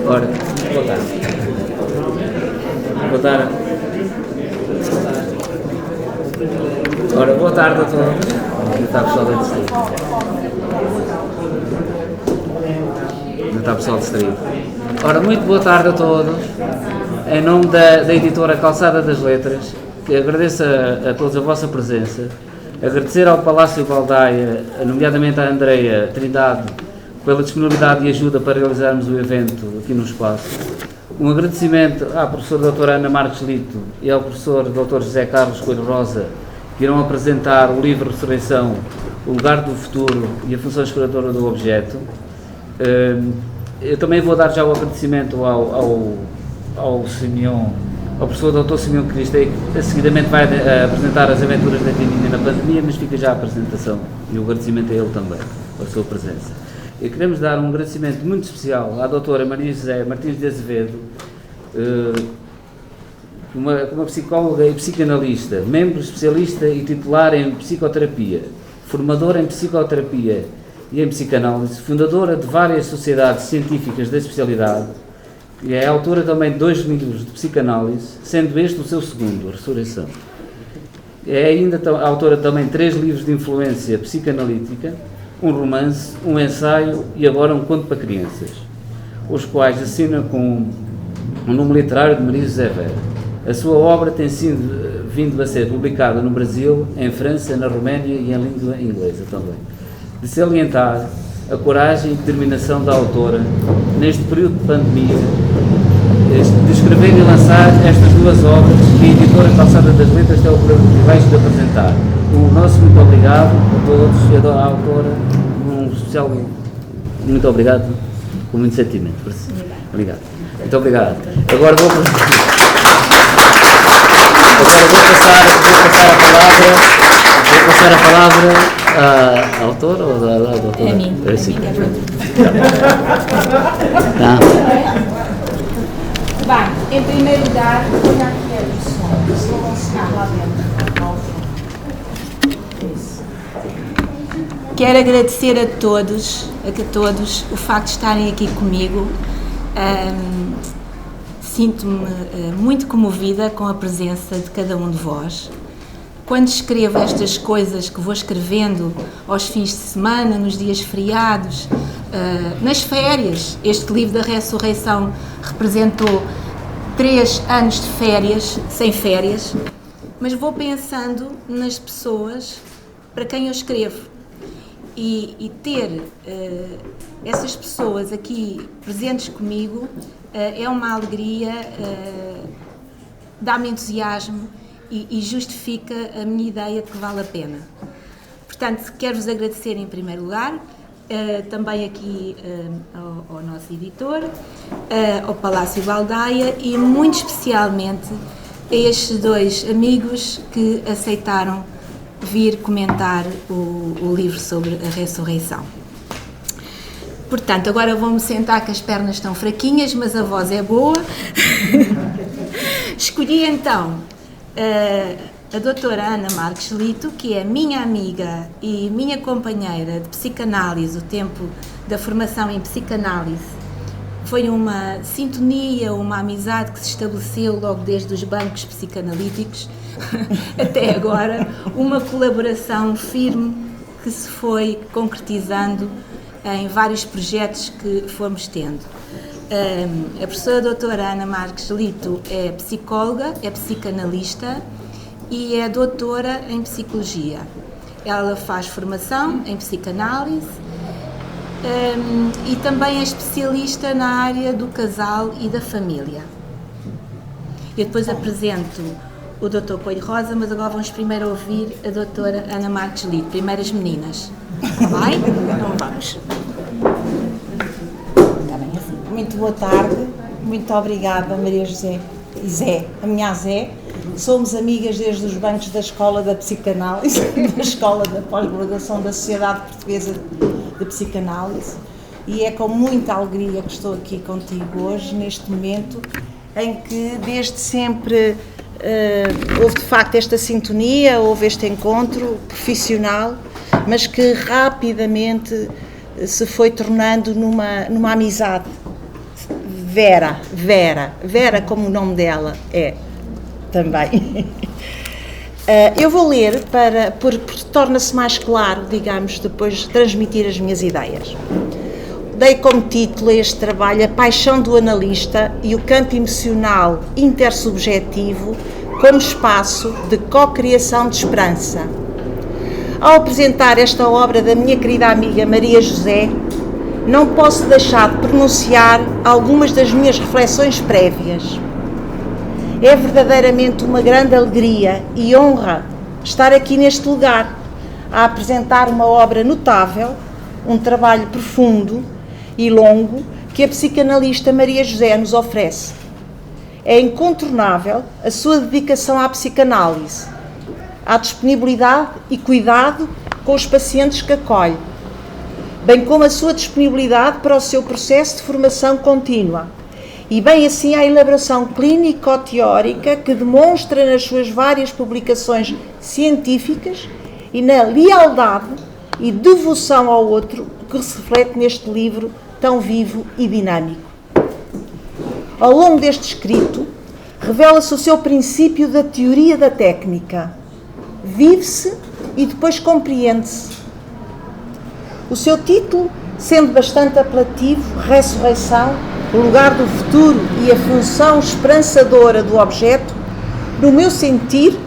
Ora, boa tarde. Boa tarde. Ora, boa tarde a todos. Ainda está pessoal distraído. Ainda está pessoal distraído. Ora, muito boa tarde a todos. Em nome da editora Calçada das Letras, que agradeço a todos a vossa presença. Agradecer ao Palácio Baldaia, nomeadamente à Andreia Trindade, pela disponibilidade e ajuda para realizarmos o evento aqui no espaço. Um agradecimento à professora doutora Ana Marques Lito e ao professor Dr. José Carlos Coelho Rosa, que irão apresentar o livro Ressurreição, o lugar do futuro e a função exploradora do objeto. Eu também vou dar já o agradecimento ao Simeão, ao professor Dr. Simeão Cristo, que seguidamente vai apresentar as aventuras da Tininha na pandemia, mas fica já a apresentação e o agradecimento a ele também, pela sua presença. E queremos dar um agradecimento muito especial à doutora Maria José Martins de Azevedo, uma psicóloga e psicanalista, membro especialista e titular em psicoterapia, formadora em psicoterapia e em psicanálise, fundadora de várias sociedades científicas da especialidade, e é autora também de 2 livros de psicanálise, sendo este o seu segundo, a Ressurreição. É ainda autora também de 3 livros de influência psicanalítica, um romance, um ensaio e agora um conto para crianças, os quais assina com o nome literário de Maria José Vera. A sua obra tem vindo a ser publicada no Brasil, em França, na Roménia e em língua inglesa também. De salientar a coragem e determinação da autora, neste período de pandemia, de escrever e lançar estas 2 obras que a editora Calçada das Letras tem o privilégio de apresentar. O nosso muito obrigado a todos e à autora, um especial muito obrigado, com muito sentimento. Obrigado. Muito obrigado. Agora vou passar a palavra à autora ou à doutora? É a mim. É sim. Tá. Bem, em primeiro lugar, vou olhar aqui o som. Vou ensinar lá dentro. Quero agradecer a todos o facto de estarem aqui comigo. Sinto-me muito comovida com a presença de cada um de vós. Quando escrevo estas coisas que vou escrevendo aos fins de semana, nos dias feriados, nas férias, este livro da Ressurreição representou 3 anos de férias, sem férias, mas vou pensando nas pessoas para quem eu escrevo. E ter essas pessoas aqui presentes comigo é uma alegria, dá-me entusiasmo e justifica a minha ideia de que vale a pena. Portanto, quero-vos agradecer em primeiro lugar, também aqui ao nosso editor, ao Palácio Baldaia e muito especialmente a estes 2 amigos que aceitaram vir comentar o livro sobre a ressurreição. Portanto, agora vou-me sentar, que as pernas estão fraquinhas, mas a voz é boa. Escolhi então a doutora Ana Marques Lito, que é minha amiga e minha companheira de psicanálise, o tempo da formação em psicanálise. Foi uma sintonia, uma amizade que se estabeleceu logo desde os bancos psicanalíticos até agora, uma colaboração firme que se foi concretizando em vários projetos que fomos tendo. A professora doutora Ana Marques Lito é psicóloga, é psicanalista e é doutora em psicologia. Ela faz formação em psicanálise e também é especialista na área do casal e da família. Eu depois apresento o Dr. Coelho Rosa, mas agora vamos primeiro ouvir a doutora Ana Marques Lito, primeiro as meninas. Vai? Então vamos. Está bem assim. Muito boa tarde, muito obrigada Maria José e Zé, a minha Zé. Somos amigas desde os bancos da Escola da Psicanálise, da Escola da Pós-Graduação da Sociedade Portuguesa de Psicanálise, e é com muita alegria que estou aqui contigo hoje, neste momento em que desde sempre houve de facto esta sintonia, houve este encontro profissional, mas que rapidamente se foi tornando numa amizade Vera, como o nome dela é também. Eu vou ler porque torna-se mais claro, digamos, depois de transmitir as minhas ideias. Dei como título a este trabalho A Paixão do Analista e o Campo Emocional Intersubjetivo como espaço de cocriação de esperança. Ao apresentar esta obra da minha querida amiga Maria José, não posso deixar de pronunciar algumas das minhas reflexões prévias. É verdadeiramente uma grande alegria e honra estar aqui neste lugar, a apresentar uma obra notável, um trabalho profundo e longo que a psicanalista Maria José nos oferece. É incontornável a sua dedicação à psicanálise, à disponibilidade e cuidado com os pacientes que acolhe, bem como a sua disponibilidade para o seu processo de formação contínua, e bem assim a elaboração clínico-teórica que demonstra nas suas várias publicações científicas e na lealdade e devoção ao outro que se reflete neste livro tão vivo e dinâmico. Ao longo deste escrito, revela-se o seu princípio da teoria da técnica. Vive-se e depois compreende-se. O seu título, sendo bastante apelativo, Ressurreição, o lugar do futuro e a função esperançadora do objeto, no meu sentir,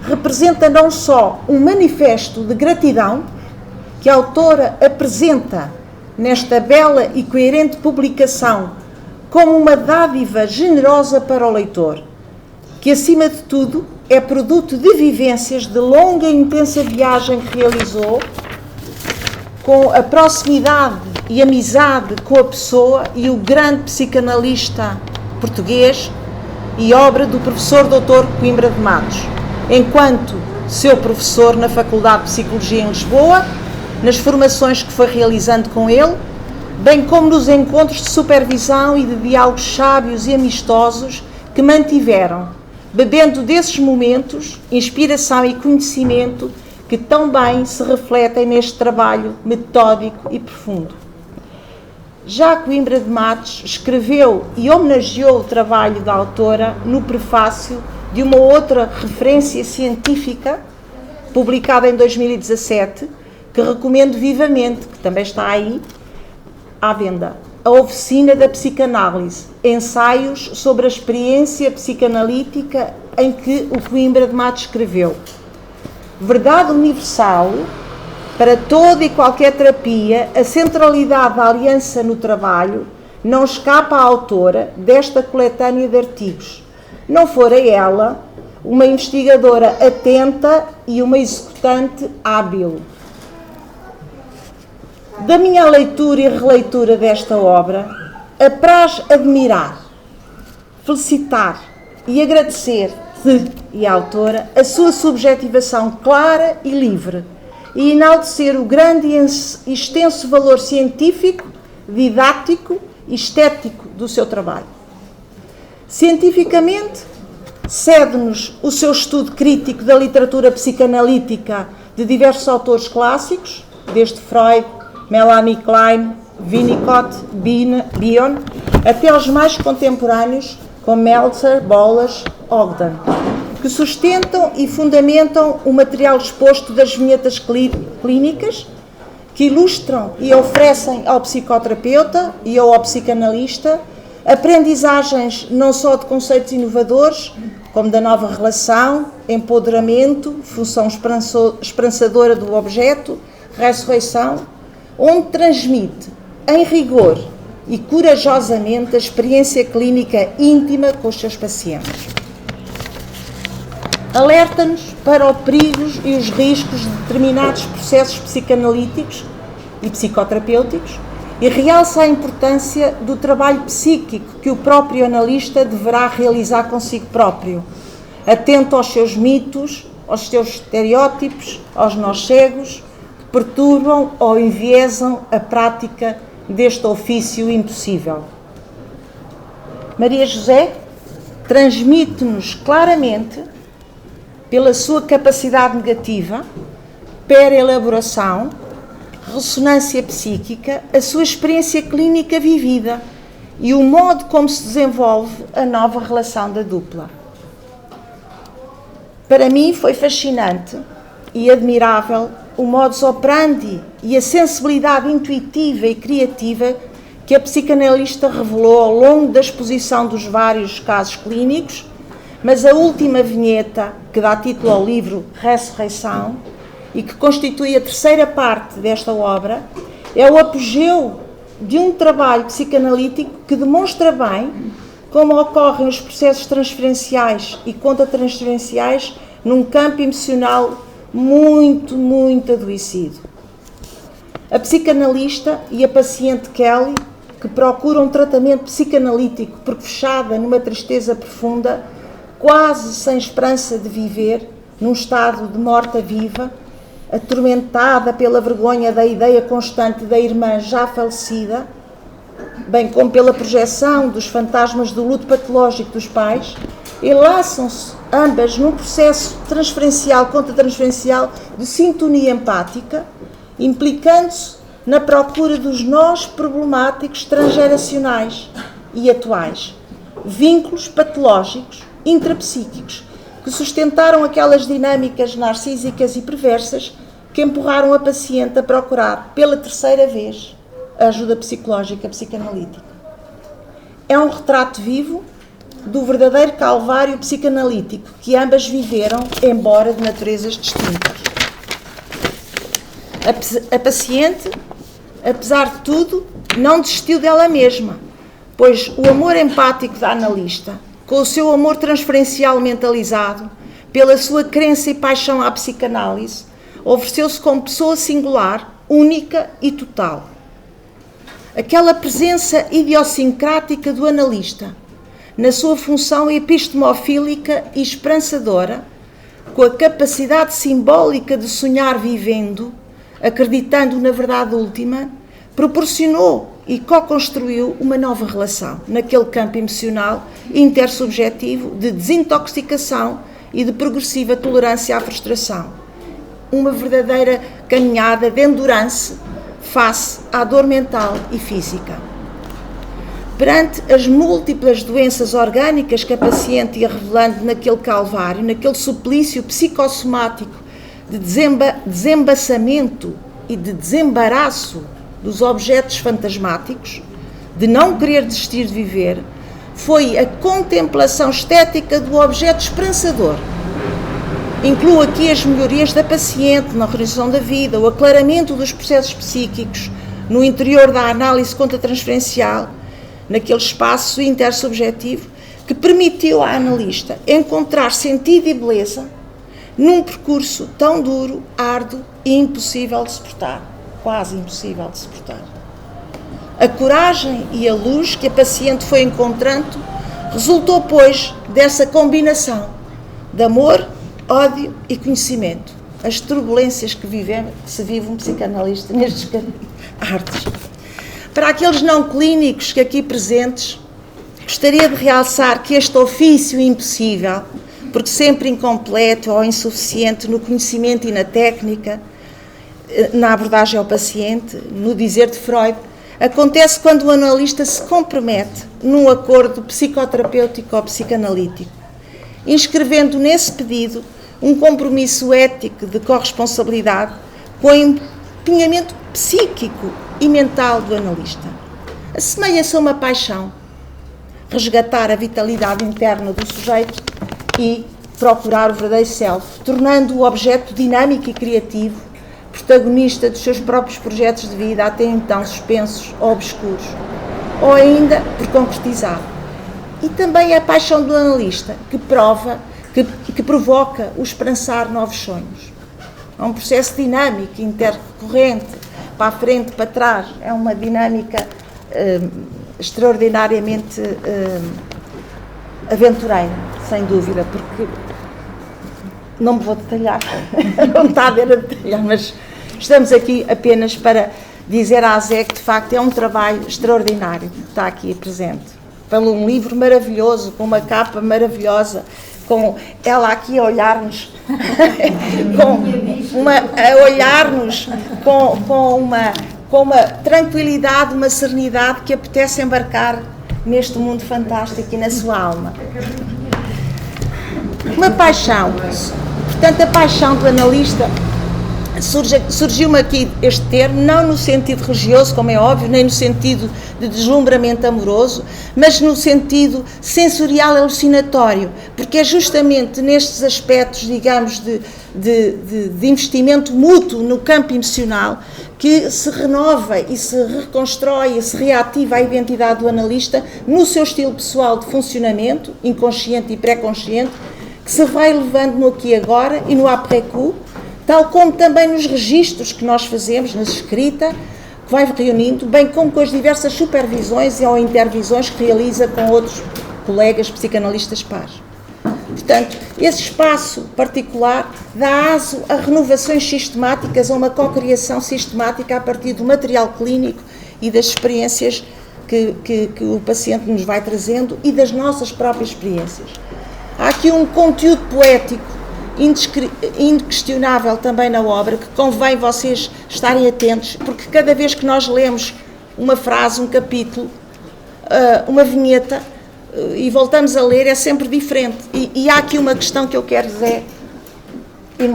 representa não só um manifesto de gratidão que a autora apresenta nesta bela e coerente publicação como uma dádiva generosa para o leitor, que acima de tudo é produto de vivências de longa e intensa viagem que realizou, com a proximidade e amizade com a pessoa e o grande psicanalista português e obra do professor Dr. Coimbra de Matos, enquanto seu professor na Faculdade de Psicologia em Lisboa, nas formações que foi realizando com ele, bem como nos encontros de supervisão e de diálogos sábios e amistosos que mantiveram, bebendo desses momentos, inspiração e conhecimento que tão bem se refletem neste trabalho metódico e profundo. Já Coimbra de Matos escreveu e homenageou o trabalho da autora no prefácio de uma outra referência científica, publicada em 2017, que recomendo vivamente, que também está aí à venda. A Oficina da Psicanálise, ensaios sobre a experiência psicanalítica em que o Coimbra de Matos escreveu. Verdade universal, para toda e qualquer terapia, a centralidade da aliança no trabalho não escapa à autora desta coletânea de artigos. Não fora ela uma investigadora atenta e uma executante hábil. Da minha leitura e releitura desta obra, apraz admirar, felicitar e agradecer e a autora a sua subjetivação clara e livre e enaltecer o grande e extenso valor científico, didático e estético do seu trabalho. Cientificamente, cede-nos o seu estudo crítico da literatura psicanalítica de diversos autores clássicos, desde Freud, Melanie Klein, Winnicott, Bion, até aos mais contemporâneos, como Meltzer, Bolas, Ogden, que sustentam e fundamentam o material exposto das vinhetas clínicas, que ilustram e oferecem ao psicoterapeuta e ao psicanalista aprendizagens não só de conceitos inovadores, como da nova relação, empoderamento, função esperançadora do objeto, ressurreição, onde transmite, em rigor e corajosamente, a experiência clínica íntima com os seus pacientes. Alerta-nos para os perigos e os riscos de determinados processos psicanalíticos e psicoterapêuticos e realça a importância do trabalho psíquico que o próprio analista deverá realizar consigo próprio, atento aos seus mitos, aos seus estereótipos, aos nós cegos, que perturbam ou enviesam a prática deste ofício impossível. Maria José transmite-nos claramente, pela sua capacidade negativa, per-elaboração, ressonância psíquica, a sua experiência clínica vivida e o modo como se desenvolve a nova relação da dupla. Para mim foi fascinante e admirável o modus operandi e a sensibilidade intuitiva e criativa que a psicanalista revelou ao longo da exposição dos vários casos clínicos, mas a última vinheta, que dá título ao livro Ressurreição, e que constitui a terceira parte desta obra, é o apogeu de um trabalho psicanalítico que demonstra bem como ocorrem os processos transferenciais e contratransferenciais num campo emocional muito adoecido. A psicanalista e a paciente Kelly, que procuram um tratamento psicanalítico porque fechada numa tristeza profunda, quase sem esperança de viver, num estado de morta-viva, atormentada pela vergonha da ideia constante da irmã já falecida, bem como pela projeção dos fantasmas do luto patológico dos pais, enlaçam-se ambas num processo transferencial contra transferencial de sintonia empática, implicando-se na procura dos nós problemáticos transgeracionais e atuais, vínculos patológicos intrapsíquicos que sustentaram aquelas dinâmicas narcísicas e perversas que empurraram a paciente a procurar pela terceira vez a ajuda psicológica psicanalítica. É um retrato vivo do verdadeiro calvário psicanalítico que ambas viveram, embora de naturezas distintas. A paciente, apesar de tudo, não desistiu dela mesma, pois o amor empático da analista, com o seu amor transferencial mentalizado, pela sua crença e paixão à psicanálise, ofereceu-se como pessoa singular, única e total. Aquela presença idiosincrática do analista, na sua função epistemofílica e esperançadora, com a capacidade simbólica de sonhar vivendo, acreditando na verdade última, proporcionou e co-construiu uma nova relação naquele campo emocional intersubjetivo de desintoxicação e de progressiva tolerância à frustração. Uma verdadeira caminhada de endurance face à dor mental e física. Perante as múltiplas doenças orgânicas que a paciente ia revelando naquele calvário, naquele suplício psicossomático de desembaçamento e de desembaraço dos objetos fantasmáticos, de não querer desistir de viver, foi a contemplação estética do objeto esperançador. Incluo aqui as melhorias da paciente na organização da vida, o aclaramento dos processos psíquicos no interior da análise contratransferencial, naquele espaço intersubjetivo que permitiu à analista encontrar sentido e beleza num percurso tão duro, árduo e impossível de suportar, quase impossível de suportar. A coragem e a luz que a paciente foi encontrando resultou, pois, dessa combinação de amor, ódio e conhecimento, as turbulências que se vive um psicanalista nestes artes. Para aqueles não clínicos que aqui presentes, gostaria de realçar que este ofício impossível, porque sempre incompleto ou insuficiente no conhecimento e na técnica, na abordagem ao paciente, no dizer de Freud, acontece quando o analista se compromete num acordo psicoterapêutico ou psicanalítico, inscrevendo nesse pedido um compromisso ético de corresponsabilidade com o empenhamento psíquico e mental do analista. Assemelha-se a uma paixão, resgatar a vitalidade interna do sujeito e procurar o verdadeiro self, tornando-o objeto dinâmico e criativo, protagonista dos seus próprios projetos de vida, até então suspensos ou obscuros, ou ainda por concretizar. E também é a paixão do analista que provoca o esperançar novos sonhos. É um processo dinâmico, intercorrente, para a frente, para trás. É uma dinâmica extraordinariamente aventureira, sem dúvida, porque não me vou detalhar, não está a ver a detalhar, mas estamos aqui apenas para dizer à Zé que de facto é um trabalho extraordinário que está aqui presente. Pelo um livro maravilhoso, com uma capa maravilhosa, com ela aqui a olhar-nos, com uma tranquilidade, uma serenidade que apetece embarcar neste mundo fantástico e na sua alma. Uma paixão, portanto, a paixão do analista, surgiu-me aqui este termo, não no sentido religioso, como é óbvio, nem no sentido de deslumbramento amoroso, mas no sentido sensorial alucinatório, porque é justamente nestes aspectos, digamos, de investimento mútuo no campo emocional que se renova e se reconstrói e se reativa a identidade do analista no seu estilo pessoal de funcionamento, inconsciente e pré-consciente, que se vai levando no aqui e agora e no après-coup, tal como também nos registros que nós fazemos, na escrita, que vai reunindo, bem como com as diversas supervisões ou intervisões que realiza com outros colegas psicanalistas pares. Portanto, esse espaço particular dá aso a renovações sistemáticas, a uma cocriação sistemática a partir do material clínico e das experiências que o paciente nos vai trazendo e das nossas próprias experiências. Há aqui um conteúdo poético inquestionável também na obra, que convém vocês estarem atentos, porque cada vez que nós lemos uma frase, um capítulo, uma vinheta, e voltamos a ler, é sempre diferente. E há aqui uma questão que eu quero, Zé,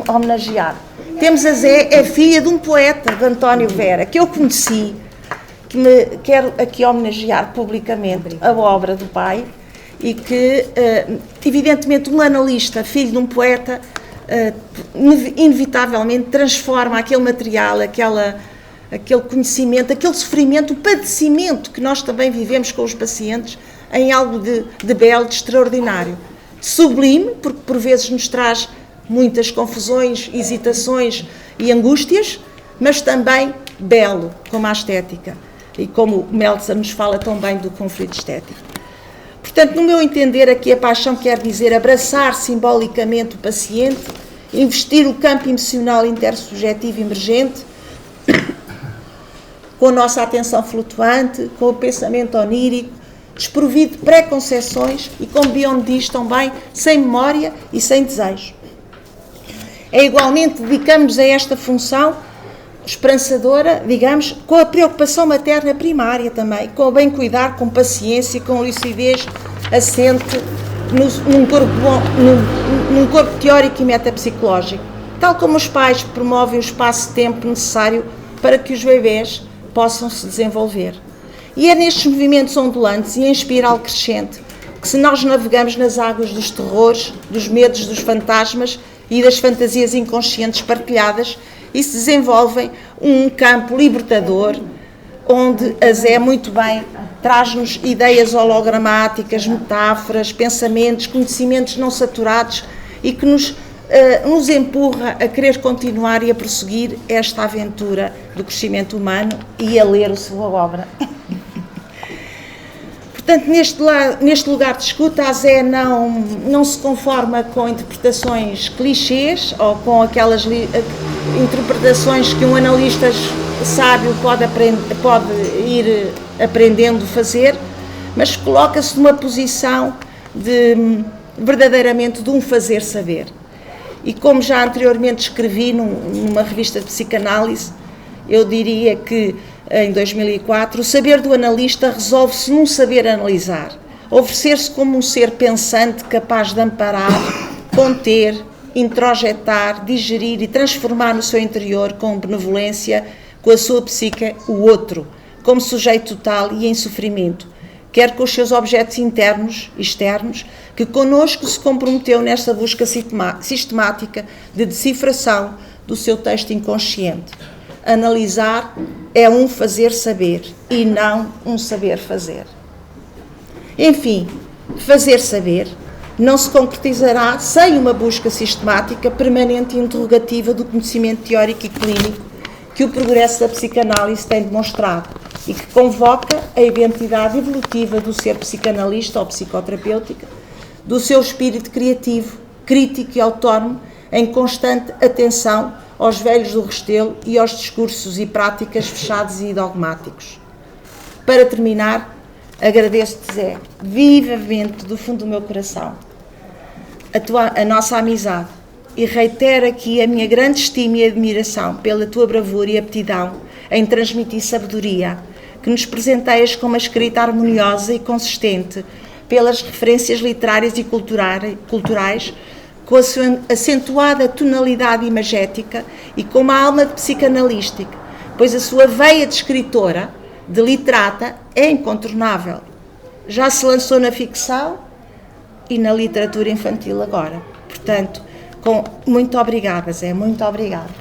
homenagear. Temos a Zé, é filha de um poeta, de António Vera, que eu conheci, que me quero aqui homenagear publicamente a obra do pai, e que, evidentemente, um analista, filho de um poeta, inevitavelmente transforma aquele material, aquele conhecimento, aquele sofrimento, o padecimento que nós também vivemos com os pacientes, em algo de belo, de extraordinário. Sublime, porque por vezes nos traz muitas confusões, hesitações e angústias, mas também belo, como a estética. E como Meltzer nos fala tão bem do conflito estético. Portanto, no meu entender, aqui a paixão quer dizer abraçar simbolicamente o paciente, investir o campo emocional intersubjetivo emergente, com a nossa atenção flutuante, com o pensamento onírico, desprovido de preconceções e, como Bion diz também, sem memória e sem desejo. Igualmente, dedicamos-nos a esta função esperançadora, digamos, com a preocupação materna primária também, com o bem cuidar, com paciência, com lucidez assente num corpo teórico e metapsicológico, tal como os pais promovem o espaço-tempo necessário para que os bebés possam se desenvolver. E é nestes movimentos ondulantes e em espiral crescente que, se nós navegamos nas águas dos terrores, dos medos, dos fantasmas e das fantasias inconscientes partilhadas, e se desenvolvem um campo libertador, onde a Zé muito bem traz-nos ideias hologramáticas, metáforas, pensamentos, conhecimentos não saturados e que nos empurra a querer continuar e a prosseguir esta aventura do crescimento humano e a ler a sua obra. Portanto, neste lugar de escuta, a Zé não se conforma com interpretações clichês ou com aquelas interpretações que um analista sábio pode ir aprendendo a fazer, mas coloca-se numa posição verdadeiramente de um fazer saber. E como já anteriormente escrevi numa revista de psicanálise, eu diria que em 2004, o saber do analista resolve-se num saber analisar, oferecer-se como um ser pensante capaz de amparar, conter, introjetar, digerir e transformar no seu interior com benevolência, com a sua psique, o outro, como sujeito total e em sofrimento, quer com os seus objetos internos e externos, que connosco se comprometeu nesta busca sistemática de decifração do seu texto inconsciente. Analisar é um fazer saber e não um saber fazer. Enfim, fazer saber não se concretizará sem uma busca sistemática, permanente e interrogativa do conhecimento teórico e clínico que o progresso da psicanálise tem demonstrado e que convoca a identidade evolutiva do ser psicanalista ou psicoterapêutica, do seu espírito criativo, crítico e autónomo, em constante atenção aos velhos do Restelo e aos discursos e práticas fechados e dogmáticos. Para terminar, agradeço-te, Zé, vivamente do fundo do meu coração, a nossa amizade e reitero aqui a minha grande estima e admiração pela tua bravura e aptidão em transmitir sabedoria, que nos presenteias com uma escrita harmoniosa e consistente, pelas referências literárias e culturais, com a sua acentuada tonalidade imagética e com uma alma de psicanalística, pois a sua veia de escritora, de literata, é incontornável. Já se lançou na ficção e na literatura infantil agora. Portanto, muito obrigada, Zé, muito obrigada.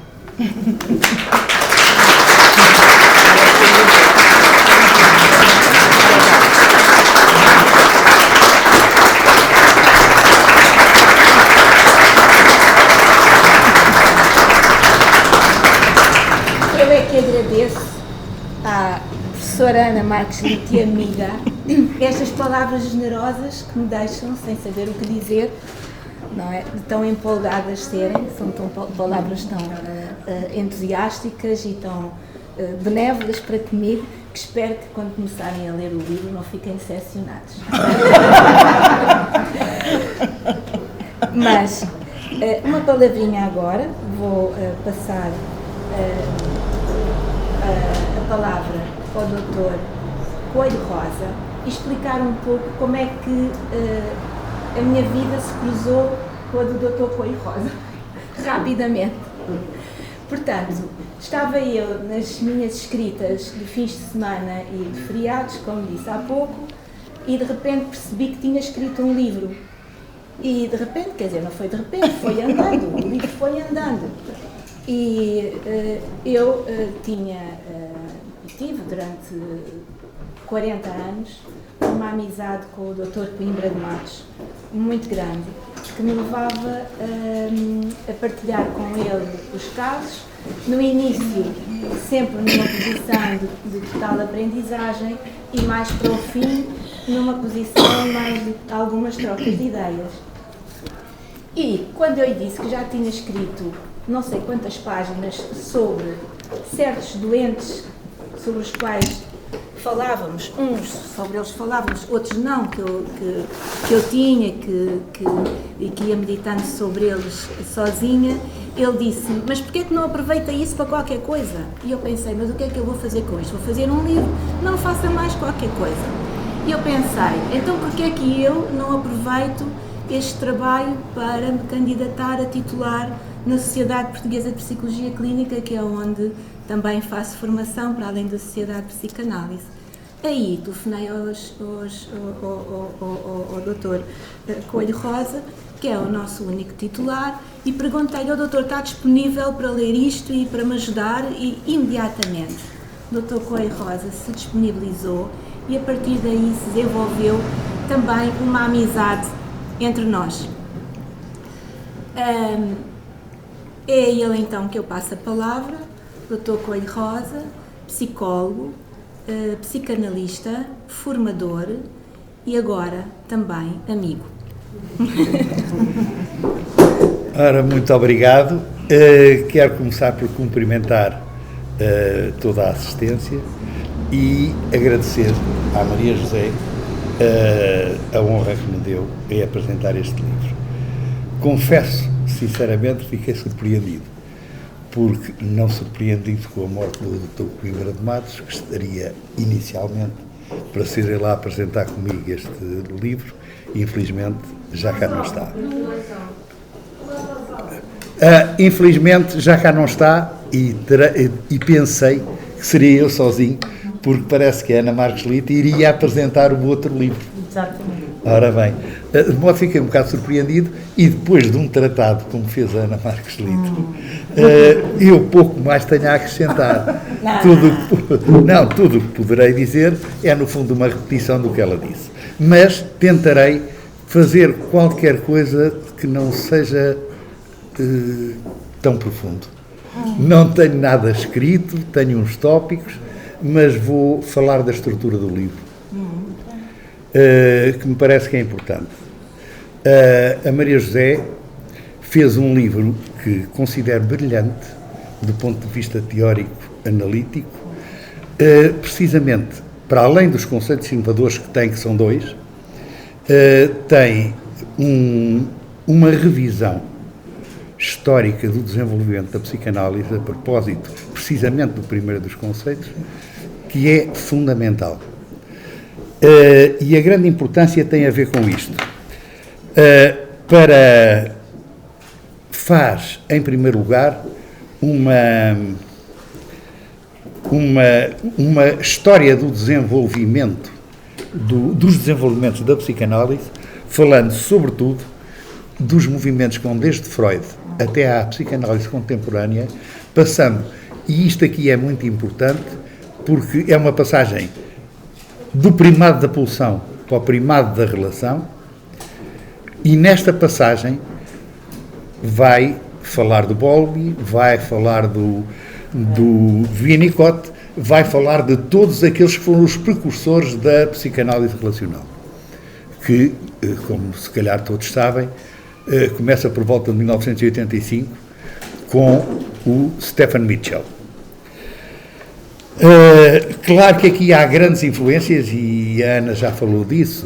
Eu é que agradeço à professora Ana Marques Lito, amiga, estas palavras generosas que me deixam sem saber o que dizer, não é? Tão empolgadas serem, são palavras tão entusiásticas e tão benévolas para comigo, que espero que quando começarem a ler o livro não fiquem decepcionados. Mas, uma palavrinha agora, vou passar a palavra ao Dr. Coelho Rosa e explicar um pouco como é que a minha vida se cruzou com a do Dr. Coelho Rosa, rapidamente. Portanto, estava eu nas minhas escritas de fins de semana e de feriados, como disse há pouco, e de repente percebi que tinha escrito um livro. E de repente, quer dizer, não foi de repente, foi andando, o livro foi andando. E eu tive durante 40 anos uma amizade com o Dr. Coimbra de Matos, muito grande, que me levava a partilhar com ele os casos, no início sempre numa posição de total aprendizagem e mais para o fim numa posição mais de algumas trocas de ideias. E quando eu lhe disse que já tinha escrito não sei quantas páginas sobre certos doentes sobre os quais falávamos, uns sobre eles falávamos, outros não, que eu tinha e que ia meditando sobre eles sozinha, ele disse-me, mas porquê que não aproveita isso para qualquer coisa? E eu pensei, mas o que é que eu vou fazer com isto? Vou fazer um livro? Não faça mais qualquer coisa. E eu pensei, então porquê é que eu não aproveito este trabalho para me candidatar a titular na Sociedade Portuguesa de Psicologia Clínica, que é onde também faço formação, para além da Sociedade de Psicanálise. Aí telefonei ao Dr. Coelho Rosa, que é o nosso único titular, e perguntei-lhe, o doutor está disponível para ler isto e para me ajudar? E imediatamente o Dr. Coelho Rosa se disponibilizou e a partir daí se desenvolveu também uma amizade entre nós. É a ele então que eu passo a palavra, Dr. Coelho Rosa, psicólogo, psicanalista, formador e agora também amigo. Ora, muito obrigado. Quero começar por cumprimentar toda a assistência e agradecer à Maria José a honra que me deu em apresentar este livro. Confesso, sinceramente, fiquei surpreendido, porque não surpreendido com a morte do Dr. Coimbra de Matos, que estaria inicialmente para ser ele a apresentar comigo este livro, e infelizmente já cá não está. Infelizmente já cá não está e pensei que seria eu sozinho, porque parece que a Ana Marques Lito iria apresentar o outro livro. Exatamente. Ora bem, de modo fiquei um bocado surpreendido e depois de um tratado como fez a Ana Marques Lito, eu pouco mais tenho a acrescentar. Tudo o que poderei dizer é no fundo uma repetição do que ela disse. Mas tentarei fazer qualquer coisa que não seja tão profundo. Não tenho nada escrito, tenho uns tópicos, mas vou falar da estrutura do livro, que me parece que é importante. A Maria José fez um livro que considero brilhante do ponto de vista teórico, analítico, precisamente para além dos conceitos inovadores que tem, que são dois, tem uma revisão histórica do desenvolvimento da psicanálise a propósito precisamente do primeiro dos conceitos, que é fundamental. E a grande importância tem a ver com isto. Faz, em primeiro lugar, uma história do desenvolvimento, dos desenvolvimentos da psicanálise, falando, sobretudo, dos movimentos que vão desde Freud até à psicanálise contemporânea, passando, e isto aqui é muito importante, porque é uma passagem do primado da pulsão para o primado da relação, e nesta passagem vai falar do Bowlby, vai falar do Winnicott, vai falar de todos aqueles que foram os precursores da psicanálise relacional, que, como se calhar todos sabem, começa por volta de 1985 com o Stephen Mitchell. Claro que aqui há grandes influências, e a Ana já falou disso.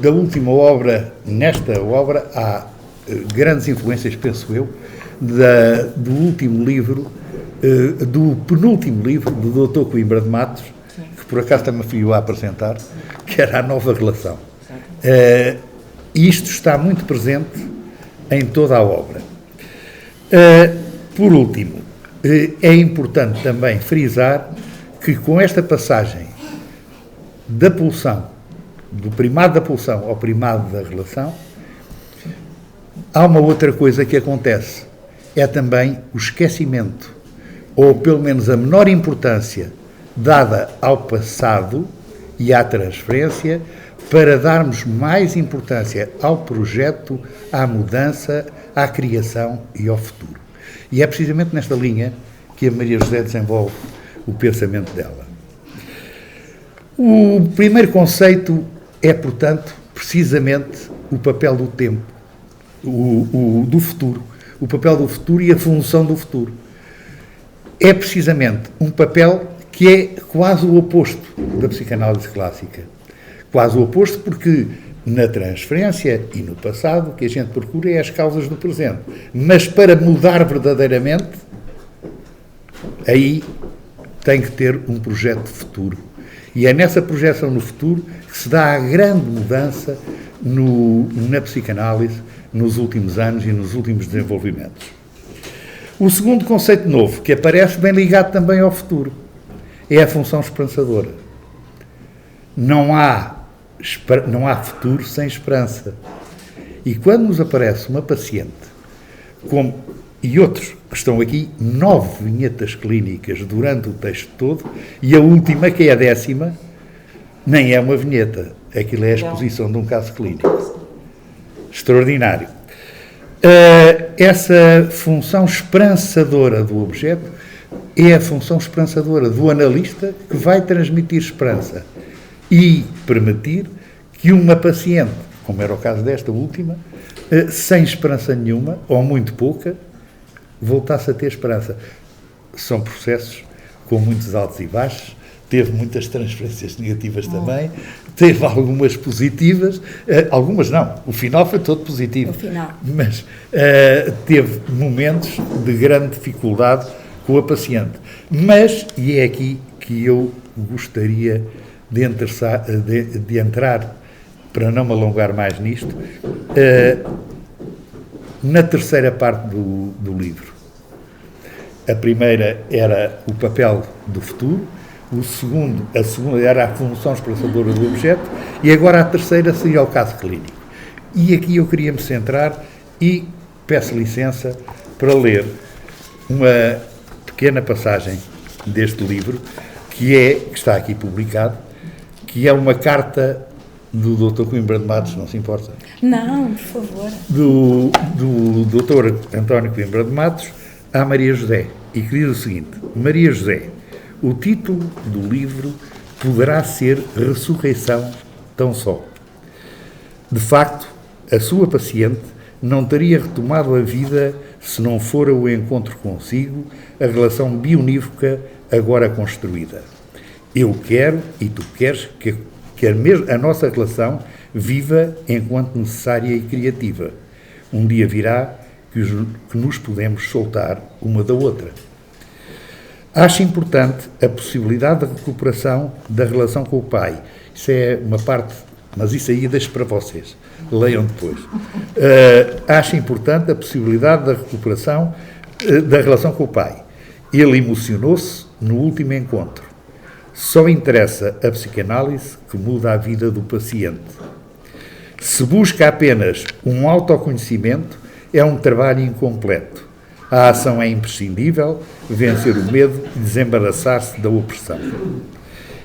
Da última obra, nesta obra, há grandes influências, penso eu, do último livro, do penúltimo livro do Dr. Coimbra de Matos, que por acaso também fui eu a apresentar, que era A Nova Relação. Isto está muito presente em toda a obra. Por último, é importante também frisar que com esta passagem da pulsão, do primado da pulsão ao primado da relação, há uma outra coisa que acontece, é também o esquecimento, ou pelo menos a menor importância dada ao passado e à transferência, para darmos mais importância ao projeto, à mudança, à criação e ao futuro. E é precisamente nesta linha que a Maria José desenvolve o pensamento dela. O primeiro conceito é, portanto, precisamente o papel do tempo, do futuro, o papel do futuro e a função do futuro. É precisamente um papel que é quase o oposto da psicanálise clássica. Quase o oposto porque na transferência e no passado o que a gente procura é as causas do presente. Mas para mudar verdadeiramente, aí tem que ter um projeto de futuro. E é nessa projeção no futuro que se dá a grande mudança na psicanálise nos últimos anos e nos últimos desenvolvimentos. O segundo conceito novo, que aparece bem ligado também ao futuro, é a função esperançadora. Não há futuro sem esperança. E quando nos aparece uma paciente, e outros que estão aqui, 9 vinhetas clínicas durante o texto todo, e a última, que é a 10ª, nem é uma vinheta, aquilo é a exposição de um caso clínico. Extraordinário. Essa função esperançadora do objeto é a função esperançadora do analista, que vai transmitir esperança e permitir que uma paciente, como era o caso desta última, sem esperança nenhuma, ou muito pouca, voltasse a ter esperança. São processos com muitos altos e baixos, teve muitas transferências negativas também, teve algumas positivas, algumas não, o final foi todo positivo, mas teve momentos de grande dificuldade com a paciente. Mas, e é aqui que eu gostaria de entrar, para não me alongar mais nisto, na terceira parte do livro. A primeira era o papel do futuro, a segunda era a função esperançadora do objeto, e agora a terceira seria o caso clínico. E aqui eu queria me centrar e peço licença para ler uma pequena passagem deste livro, que está aqui publicado, que é uma carta do Dr. Coimbra de Matos, não se importa? Não, por favor. Do Dr. António Coimbra de Matos à Maria José, e que diz o seguinte: Maria José, o título do livro poderá ser Ressurreição tão só. De facto, a sua paciente não teria retomado a vida se não fora o encontro consigo, a relação bionívoca agora construída. Eu quero e tu queres que a nossa relação viva enquanto necessária e criativa. Um dia virá que nos podemos soltar uma da outra. Acho importante a possibilidade de recuperação da relação com o pai. Isso é uma parte, mas isso aí deixo para vocês. Leiam depois. Acho importante a possibilidade da recuperação da relação com o pai. Ele emocionou-se no último encontro. Só interessa a psicanálise que muda a vida do paciente. Se busca apenas um autoconhecimento, é um trabalho incompleto. A ação é imprescindível, vencer o medo e desembaraçar-se da opressão.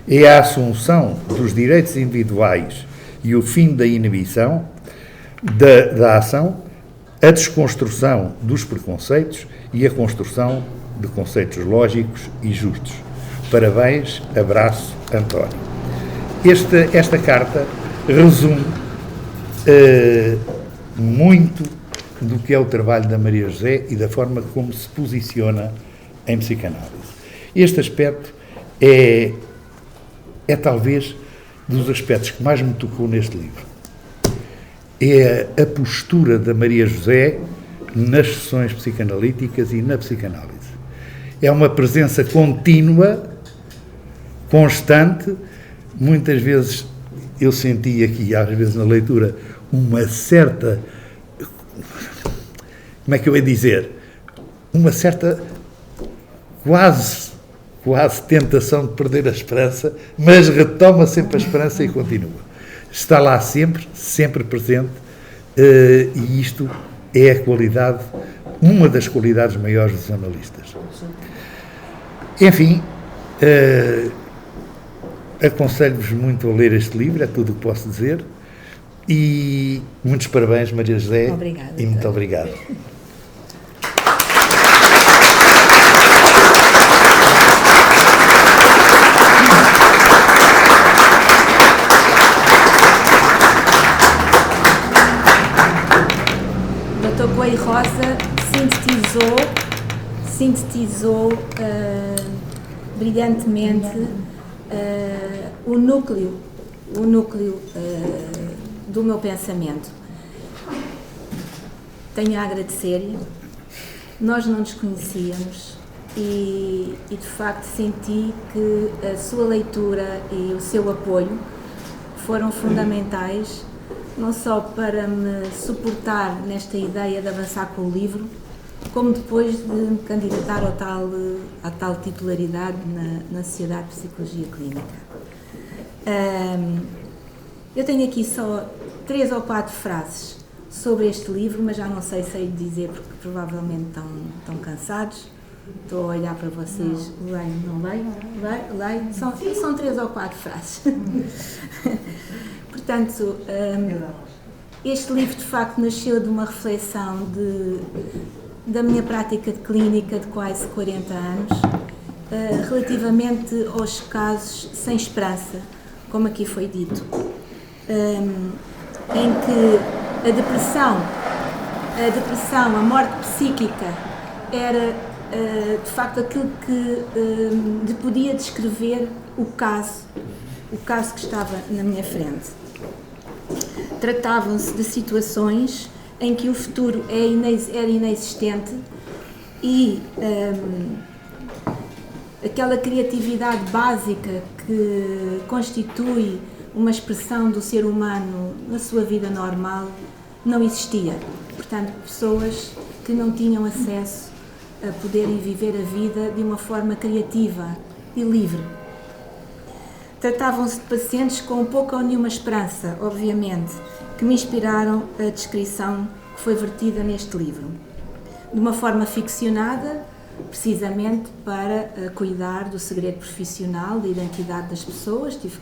É a assunção dos direitos individuais e o fim da inibição da ação, a desconstrução dos preconceitos e a construção de conceitos lógicos e justos. Parabéns, abraço, António. Esta carta resume muito do que é o trabalho da Maria José e da forma como se posiciona em psicanálise. Este aspecto é talvez dos aspectos que mais me tocou neste livro. É a postura da Maria José nas sessões psicanalíticas e na psicanálise. É uma presença contínua, constante. Muitas vezes eu senti aqui, às vezes na leitura, uma certa... Como é que eu ia dizer? Uma certa quase tentação de perder a esperança, mas retoma sempre a esperança e continua. Está lá sempre presente, e isto é a qualidade, uma das qualidades maiores dos analistas. Enfim, aconselho-vos muito a ler este livro, é tudo o que posso dizer, e muitos parabéns, Maria José. Obrigada. E muito obrigado. Coelho Rosa sintetizou brilhantemente o núcleo do meu pensamento. Tenho a agradecer-lhe. Nós não nos conhecíamos e de facto senti que a sua leitura e o seu apoio foram fundamentais, não só para me suportar nesta ideia de avançar com o livro, como depois de me candidatar à tal titularidade na Sociedade de Psicologia Clínica. Eu tenho aqui só 3 ou 4 frases sobre este livro, mas já não sei se hei de dizer, porque provavelmente estão cansados. Estou a olhar para vocês, leio, não leio? Leio? São 3 ou 4 frases. Portanto, este livro de facto nasceu de uma reflexão da minha prática de clínica de quase 40 anos, relativamente aos casos sem esperança, como aqui foi dito, em que a depressão, a morte psíquica era de facto aquilo que lhe podia descrever o caso que estava na minha frente. Tratavam-se de situações em que o futuro era inexistente e aquela criatividade básica que constitui uma expressão do ser humano na sua vida normal não existia. Portanto, pessoas que não tinham acesso a poderem viver a vida de uma forma criativa e livre. Tratavam-se de pacientes com pouca ou nenhuma esperança, obviamente, que me inspiraram a descrição que foi vertida neste livro. De uma forma ficcionada, precisamente para cuidar do segredo profissional, da identidade das pessoas, tive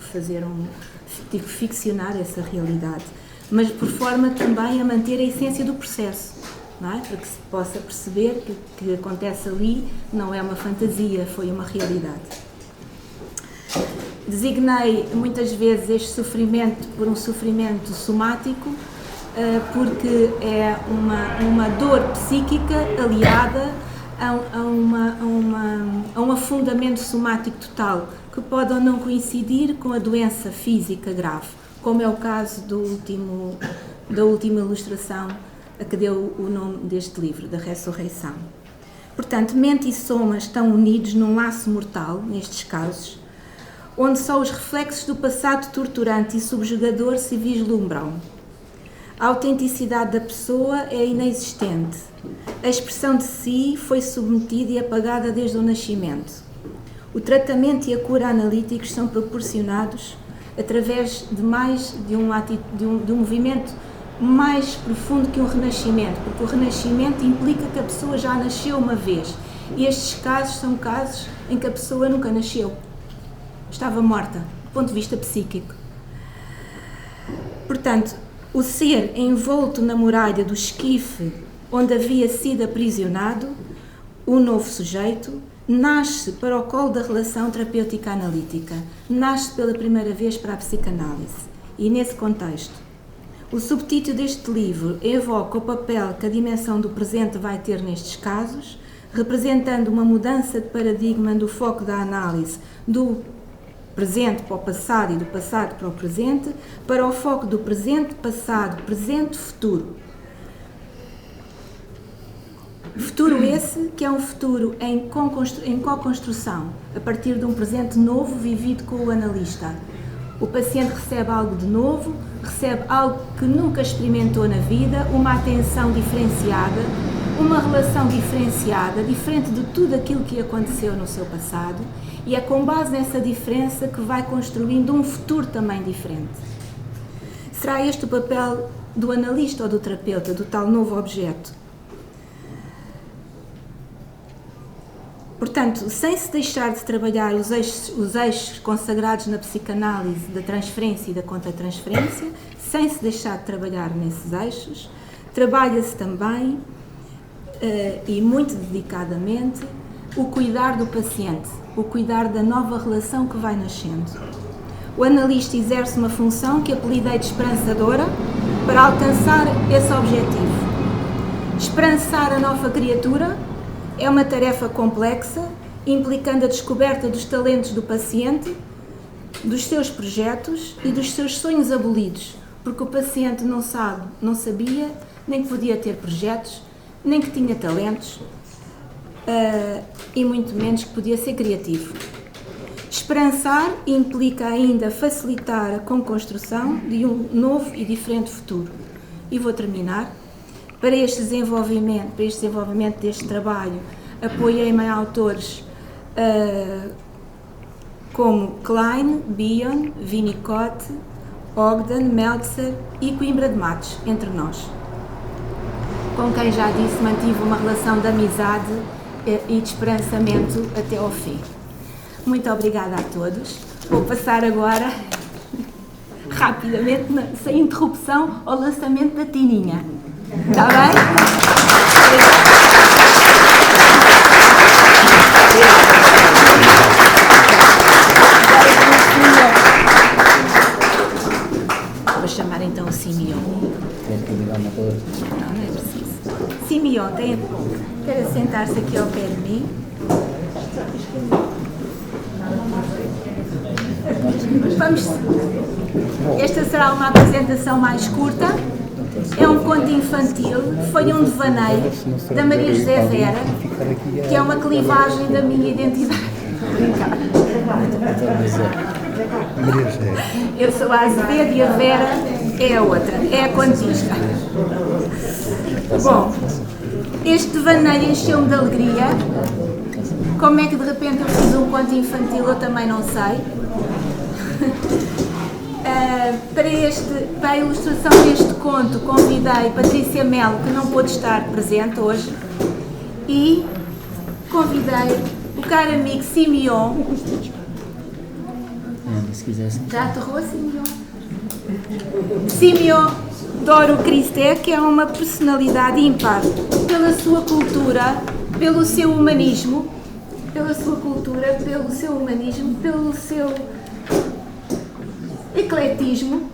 que ficcionar essa realidade, mas por forma também a manter a essência do processo, não é? Para que se possa perceber que o que acontece ali não é uma fantasia, foi uma realidade. Designei muitas vezes este sofrimento por um sofrimento somático, porque é uma dor psíquica aliada a um afundamento somático total, que pode ou não coincidir com a doença física grave, como é o caso da última ilustração a que deu o nome deste livro, da Ressurreição. Portanto, mente e soma estão unidos num laço mortal, nestes casos, onde só os reflexos do passado torturante e subjugador se vislumbram. A autenticidade da pessoa é inexistente. A expressão de si foi submetida e apagada desde o nascimento. O tratamento e a cura analíticos são proporcionados através de um movimento mais profundo que um renascimento, porque o renascimento implica que a pessoa já nasceu uma vez. E estes casos são casos em que a pessoa nunca nasceu. Estava morta, do ponto de vista psíquico. Portanto, o ser envolto na muralha do esquife, onde havia sido aprisionado, o novo sujeito, nasce para o colo da relação terapêutica analítica, nasce pela primeira vez para a psicanálise. E nesse contexto, o subtítulo deste livro evoca o papel que a dimensão do presente vai ter nestes casos, representando uma mudança de paradigma do foco da análise do presente para o passado e do passado para o presente, para o foco do presente, passado, presente, futuro. Futuro esse que é um futuro em co-construção, a partir de um presente novo vivido com o analista. O paciente recebe algo de novo, recebe algo que nunca experimentou na vida, uma atenção diferenciada, uma relação diferenciada, diferente de tudo aquilo que aconteceu no seu passado, e é com base nessa diferença que vai construindo um futuro também diferente. Será este o papel do analista ou do terapeuta, do tal novo objeto? Portanto, sem se deixar de trabalhar os eixos consagrados na psicanálise da transferência e da contratransferência, sem se deixar de trabalhar nesses eixos, trabalha-se também, e muito dedicadamente, o cuidar do paciente, o cuidar da nova relação que vai nascendo. O analista exerce uma função que apelidei de esperançadora para alcançar esse objetivo. Esperançar a nova criatura é uma tarefa complexa, implicando a descoberta dos talentos do paciente, dos seus projetos e dos seus sonhos abolidos, porque o paciente não sabia, nem que podia ter projetos, nem que tinha talentos, e muito menos que podia ser criativo. Esperançar implica ainda facilitar a construção de um novo e diferente futuro. E vou terminar. Para este desenvolvimento deste trabalho, apoiei-me em autores como Klein, Bion, Winnicott, Ogden, Meltzer e Coimbra de Matos, entre nós, com quem já disse mantive uma relação de amizade e de esperançamento até ao fim. Muito obrigada a todos. Vou passar agora, rapidamente, sem interrupção, ao lançamento da Tininha. Está bem? Vou chamar então o Simeon. Não é preciso. Simeon, quer sentar-se aqui ao pé de mim? Vamos. Esta será uma apresentação mais curta. É um conto infantil, foi um devaneio da Maria José Vera, que é uma clivagem da minha identidade. Eu sou a Azevedo e a Vera é a outra, é a contista. Bom, este devaneio encheu-me de alegria. Como é que de repente eu fiz um conto infantil, eu também não sei. Para a ilustração deste conto convidei Patrícia Melo, que não pôde estar presente hoje, e convidei o caro amigo Simeon. Já aterrou, Simeon? Simeon Doro Cristé, que é uma personalidade ímpar pela sua cultura, pelo seu humanismo, pelo seu ecletismo.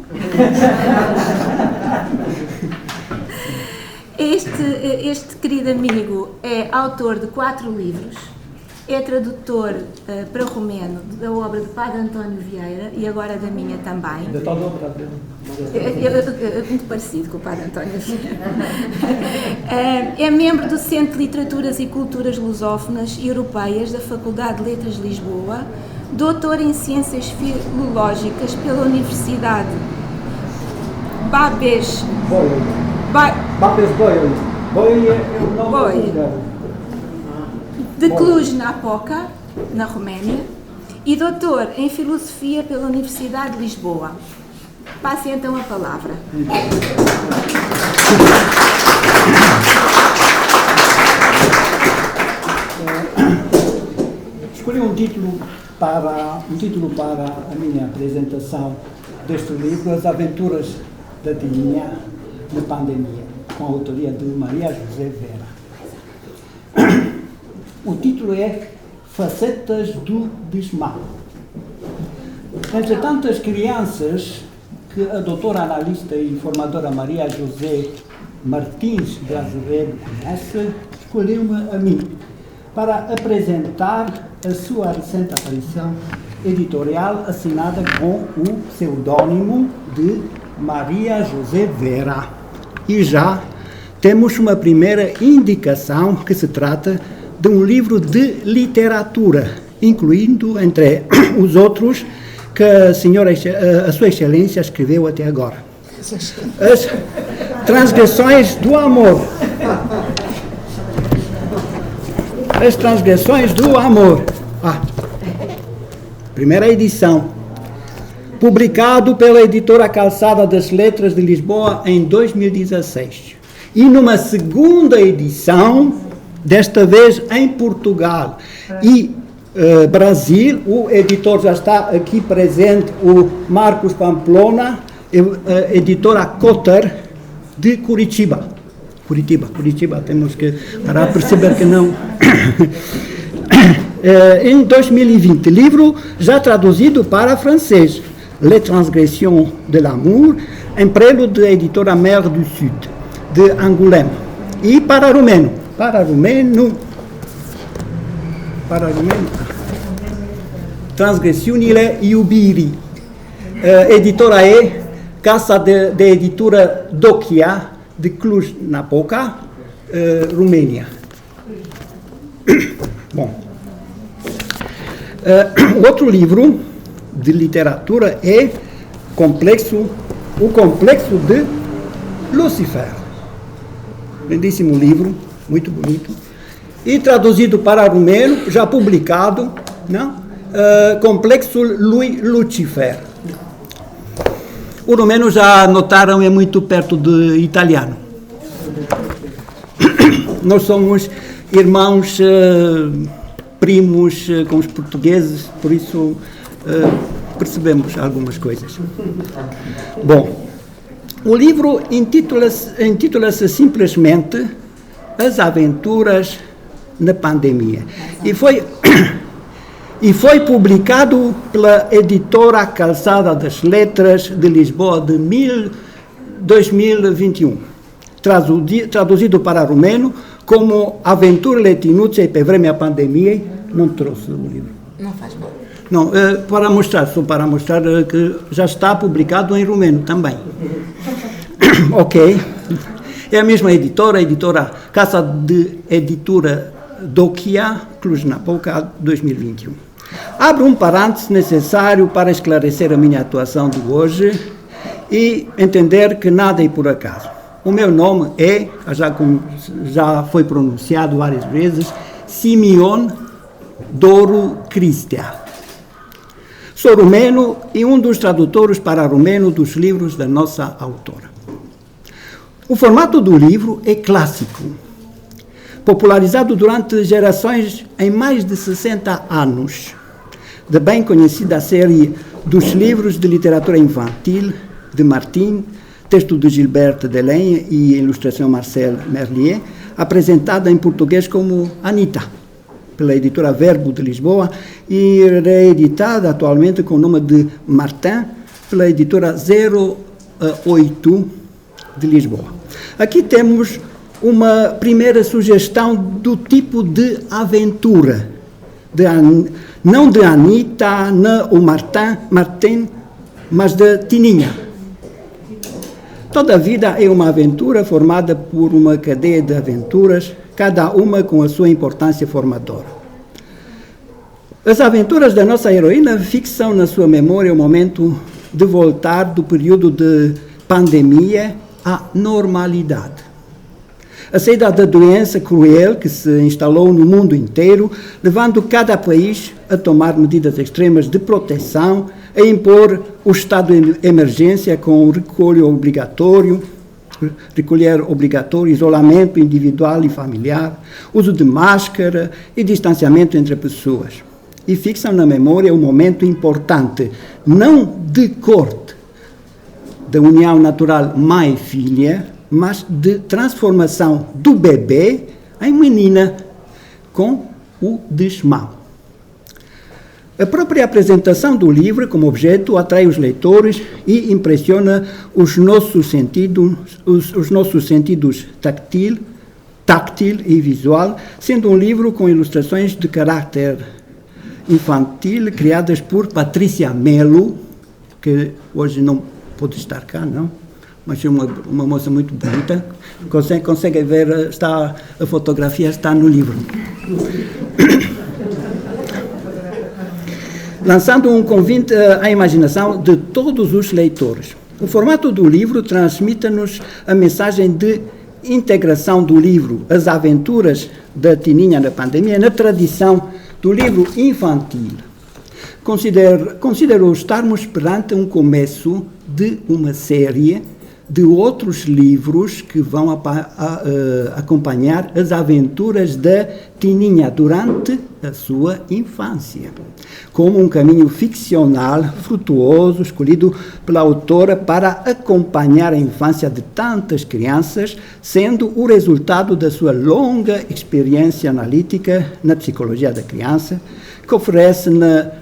Este querido amigo é autor de 4 livros, é tradutor para romeno da obra de Padre António Vieira e agora da minha também. Muito parecido com o Padre António Vieira. É membro do Centro de Literaturas e Culturas Lusófonas e Europeias da Faculdade de Letras de Lisboa, doutor em Ciências Filológicas pela Universidade Babes de Cluj-Napoca, na Roménia, e doutor em Filosofia pela Universidade de Lisboa. Passe então a palavra. Escolhi um título para a minha apresentação deste livro, As Aventuras da Dinha na Pandemia, com a autoria de Maria José Vera. O título é Facetas do Bismarck. Entre tantas crianças que a doutora analista e formadora Maria José Martins de Azevedo conhece, escolheu-me a mim para apresentar a sua recente aparição editorial assinada com o pseudônimo de Maria José Vera. E já temos uma primeira indicação que se trata de um livro de literatura, incluindo, entre os outros, que a Sua Excelência escreveu até agora. As Transgressões do Amor. As Transgressões do Amor. Primeira edição. Publicado pela editora Calçada das Letras de Lisboa em 2016. E numa segunda edição, desta vez em Portugal e Brasil, o editor já está aqui presente, o Marcos Pamplona, editora Cotter de Curitiba, temos que parar a perceber que não. Em 2020, livro já traduzido para francês, Les Transgressions de l'Amour, emprego da editora Mer du Sud, de Angoulême, e para romeno, Transgressiunile Iubiri, editora Casa de Editura Dokia, de Cluj-Napoca, Romênia. Bom, outro livro de literatura é O Complexo de Lucifer. Lindíssimo livro, muito bonito. E traduzido para romeno, já publicado, não? Complexo Lui Lucifer. O romeno, já notaram, é muito perto do italiano. Nós somos irmãos, primos com os portugueses, por isso percebemos algumas coisas. Bom, o livro intitula-se simplesmente As Aventuras na Pandemia e foi publicado pela editora Calçada das Letras de Lisboa de 2021, traduzido para romeno como Aventure Letinuțe pe vremea pandemiei. Não trouxe o livro. Não faz mal. Não, só para mostrar que já está publicado em romeno também. Ok. É a mesma editora, Casa de Editura Dokia, Cluj-Napoca, 2021. Abro um parênteses necessário para esclarecer a minha atuação de hoje e entender que nada é por acaso. O meu nome é, já foi pronunciado várias vezes, Simeon Doru Cristea. Sou romeno e um dos tradutores para romeno dos livros da nossa autora. O formato do livro é clássico, popularizado durante gerações em mais de 60 anos, da bem conhecida série dos livros de literatura infantil de Martin, texto de Gilberte Delaine e ilustração Marcel Merlier, apresentada em português como Anita, pela editora Verbo de Lisboa e reeditada atualmente com o nome de Martin, pela editora 08 de Lisboa. Aqui temos uma primeira sugestão do tipo de aventura não de Anita, nem o Martin, mas de Tininha. Toda a vida é uma aventura formada por uma cadeia de aventuras, cada uma com a sua importância formadora. As aventuras da nossa heroína fixam na sua memória o momento de voltar do período de pandemia à normalidade. A saída da doença cruel que se instalou no mundo inteiro, levando cada país a tomar medidas extremas de proteção, a impor o estado de emergência com recolher obrigatório, isolamento individual e familiar, uso de máscara e distanciamento entre pessoas. E fixam na memória um momento importante, não de corte da união natural mãe e filha, mas de transformação do bebê em menina, com o desmão. A própria apresentação do livro como objeto atrai os leitores e impressiona os nossos sentidos táctil e visual, sendo um livro com ilustrações de caráter infantil, criadas por Patrícia Melo, que hoje não pode estar cá, não? Mas é uma moça muito bonita. Consegue ver, a fotografia está no livro. Lançando um convite à imaginação de todos os leitores. O formato do livro transmite-nos a mensagem de integração do livro As Aventuras da Tininha na Pandemia na tradição do livro infantil. Considero estarmos perante um começo de uma série de outros livros que vão acompanhar as aventuras da Tininha durante a sua infância, como um caminho ficcional, frutuoso, escolhido pela autora para acompanhar a infância de tantas crianças, sendo o resultado da sua longa experiência analítica na psicologia da criança, que oferece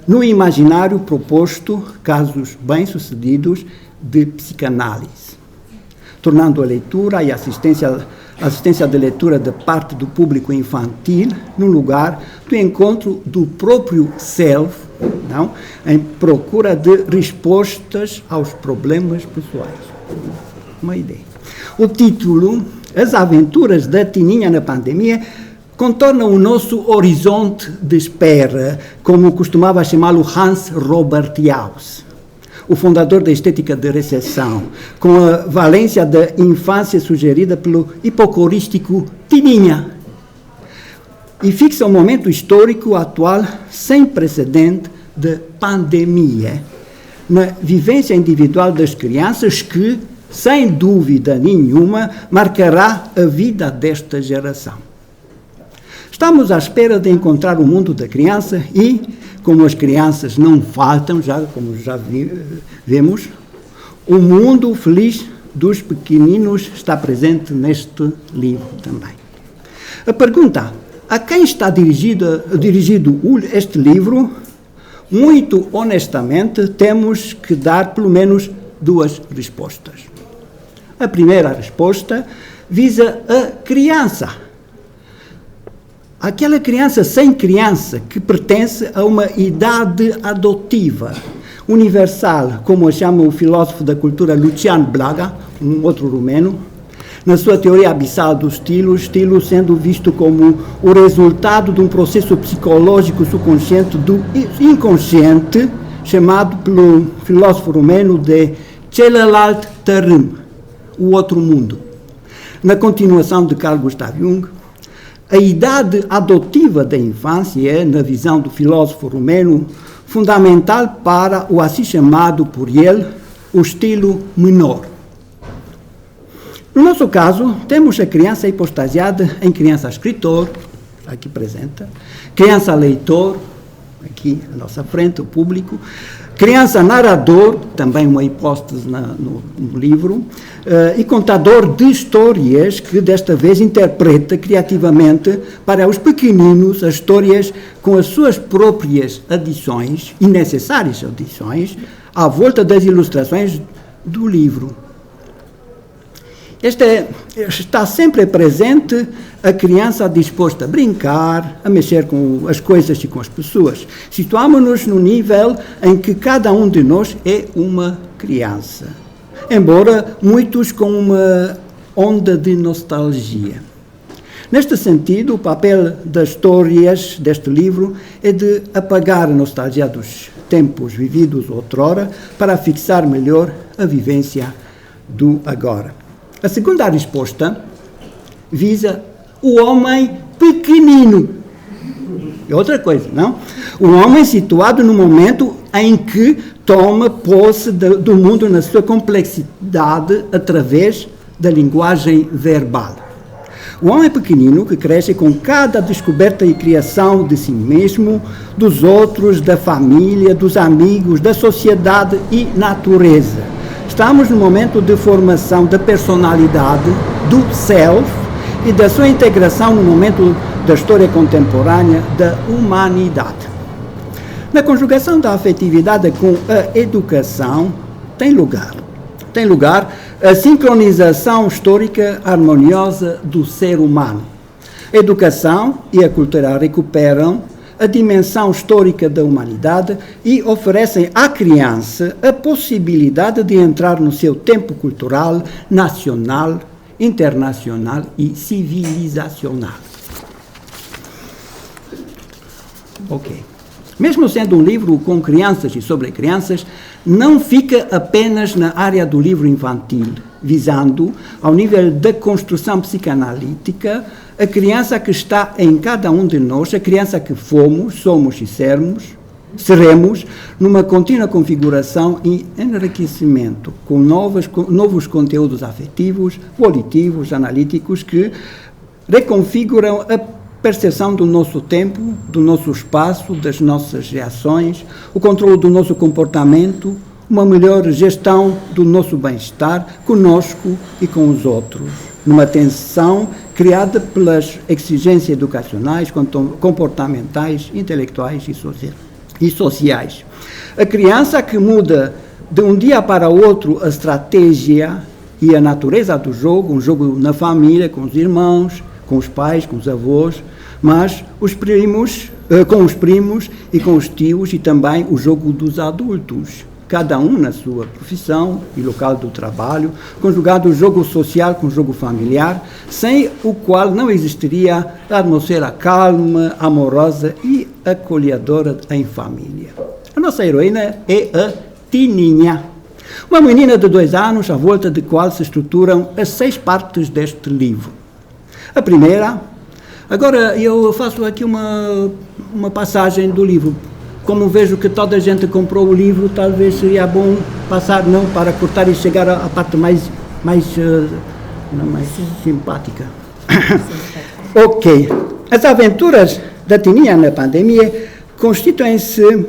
no imaginário proposto casos bem-sucedidos de psicanálise, tornando a leitura e a assistência de leitura da parte do público infantil no lugar do encontro do próprio self, não? Em procura de respostas aos problemas pessoais. Uma ideia. O título, As Aventuras da Tininha na Pandemia, contorna o nosso horizonte de espera, como costumava chamá-lo Hans Robert Jauss, o fundador da estética de recepção, com a valência da infância sugerida pelo hipocorístico Tininha, e fixa um momento histórico atual sem precedente de pandemia, na vivência individual das crianças que, sem dúvida nenhuma, marcará a vida desta geração. Estamos à espera de encontrar o mundo da criança e, como as crianças não faltam, como já vemos, o mundo feliz dos pequeninos está presente neste livro também. A pergunta, a quem está dirigido este livro? Muito honestamente, temos que dar pelo menos duas respostas. A primeira resposta visa a criança. Aquela criança sem criança que pertence a uma idade adotiva, universal, como a chama o filósofo da cultura Lucian Blaga, um outro rumeno, na sua teoria abissal do estilo sendo visto como o resultado de um processo psicológico subconsciente do inconsciente, chamado pelo filósofo rumeno de Celălalt Tărâm, o outro mundo. Na continuação de Carl Gustav Jung, a idade adotiva da infância é, na visão do filósofo rumeno, fundamental para o assim chamado por ele, o estilo menor. No nosso caso, temos a criança hipostasiada em criança escritor, aqui presente, criança leitor, aqui à nossa frente, o público, criança narrador, também uma hipótese no livro, e contador de histórias que desta vez interpreta criativamente para os pequeninos as histórias com as suas próprias adições, e necessárias adições, à volta das ilustrações do livro. Está sempre presente a criança disposta a brincar, a mexer com as coisas e com as pessoas. Situamos-nos no nível em que cada um de nós é uma criança, embora muitos com uma onda de nostalgia. Neste sentido, o papel das histórias deste livro é de apagar a nostalgia dos tempos vividos outrora para fixar melhor a vivência do agora. A segunda resposta visa o homem pequenino. É outra coisa, não? O homem situado no momento em que toma posse do mundo na sua complexidade através da linguagem verbal. O homem pequenino que cresce com cada descoberta e criação de si mesmo, dos outros, da família, dos amigos, da sociedade e natureza. Estamos no momento de formação da personalidade, do self e da sua integração no momento da história contemporânea da humanidade. Na conjugação da afetividade com a educação tem lugar a sincronização histórica harmoniosa do ser humano. A educação e a cultura recuperam a dimensão histórica da humanidade e oferecem à criança a possibilidade de entrar no seu tempo cultural, nacional, internacional e civilizacional. Ok. Mesmo sendo um livro com crianças e sobre crianças, não fica apenas na área do livro infantil, visando, ao nível da construção psicanalítica, a criança que está em cada um de nós, a criança que fomos, somos e seremos, numa contínua configuração e enriquecimento, com novos conteúdos afetivos, volitivos, analíticos, que reconfiguram a percepção do nosso tempo, do nosso espaço, das nossas reações, o controle do nosso comportamento, uma melhor gestão do nosso bem-estar conosco e com os outros, numa tensão criada pelas exigências educacionais, comportamentais, intelectuais e sociais. A criança que muda de um dia para outro a estratégia e a natureza do jogo, um jogo na família, com os irmãos, com os pais, com os avós, mas com os primos e com os tios, e também o jogo dos adultos, cada um na sua profissão e local do trabalho, conjugado o jogo social com o jogo familiar, sem o qual não existiria a atmosfera calma, amorosa e acolhedora em família. A nossa heroína é a Tininha, uma menina de 2 anos, à volta de qual se estruturam as 6 partes deste livro. A primeira, agora eu faço aqui uma passagem do livro. Como vejo que toda a gente comprou o livro, talvez seria bom passar, não, para cortar e chegar à parte mais simpática. Ok. As aventuras da Tininha na pandemia constituem-se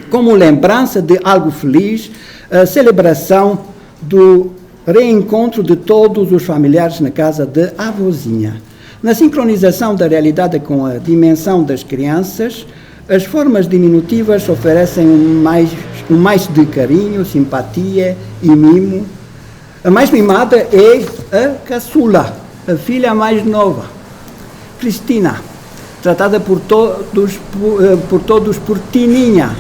como lembrança de algo feliz, a celebração do reencontro de todos os familiares na casa da avózinha. Na sincronização da realidade com a dimensão das crianças, as formas diminutivas oferecem um mais de carinho, simpatia e mimo. A mais mimada é a caçula, a filha mais nova, Cristina, tratada por todos por Tininha.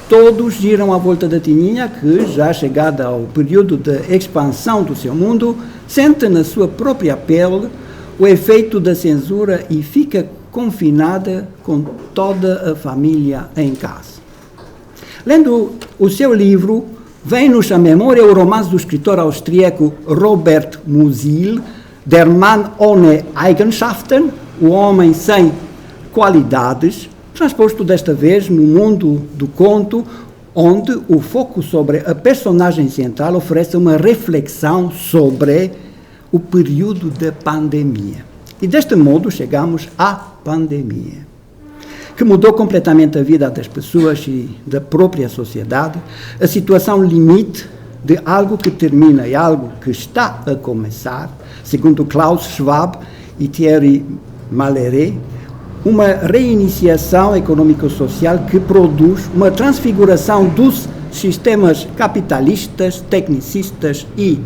Todos giram à volta da Tininha, que, já chegada ao período de expansão do seu mundo, sente na sua própria pele o efeito da censura e fica confinada com toda a família em casa. Lendo o seu livro, vem-nos à memória o romance do escritor austríaco Robert Musil, Der Mann ohne Eigenschaften, o homem sem qualidades, transposto desta vez no mundo do conto, onde o foco sobre a personagem central oferece uma reflexão sobre o período da pandemia. E deste modo chegamos à pandemia, que mudou completamente a vida das pessoas e da própria sociedade, a situação limite de algo que termina e algo que está a começar, segundo Klaus Schwab e Thierry Malleret, uma reiniciação econômico-social que produz uma transfiguração dos sistemas capitalistas, tecnicistas e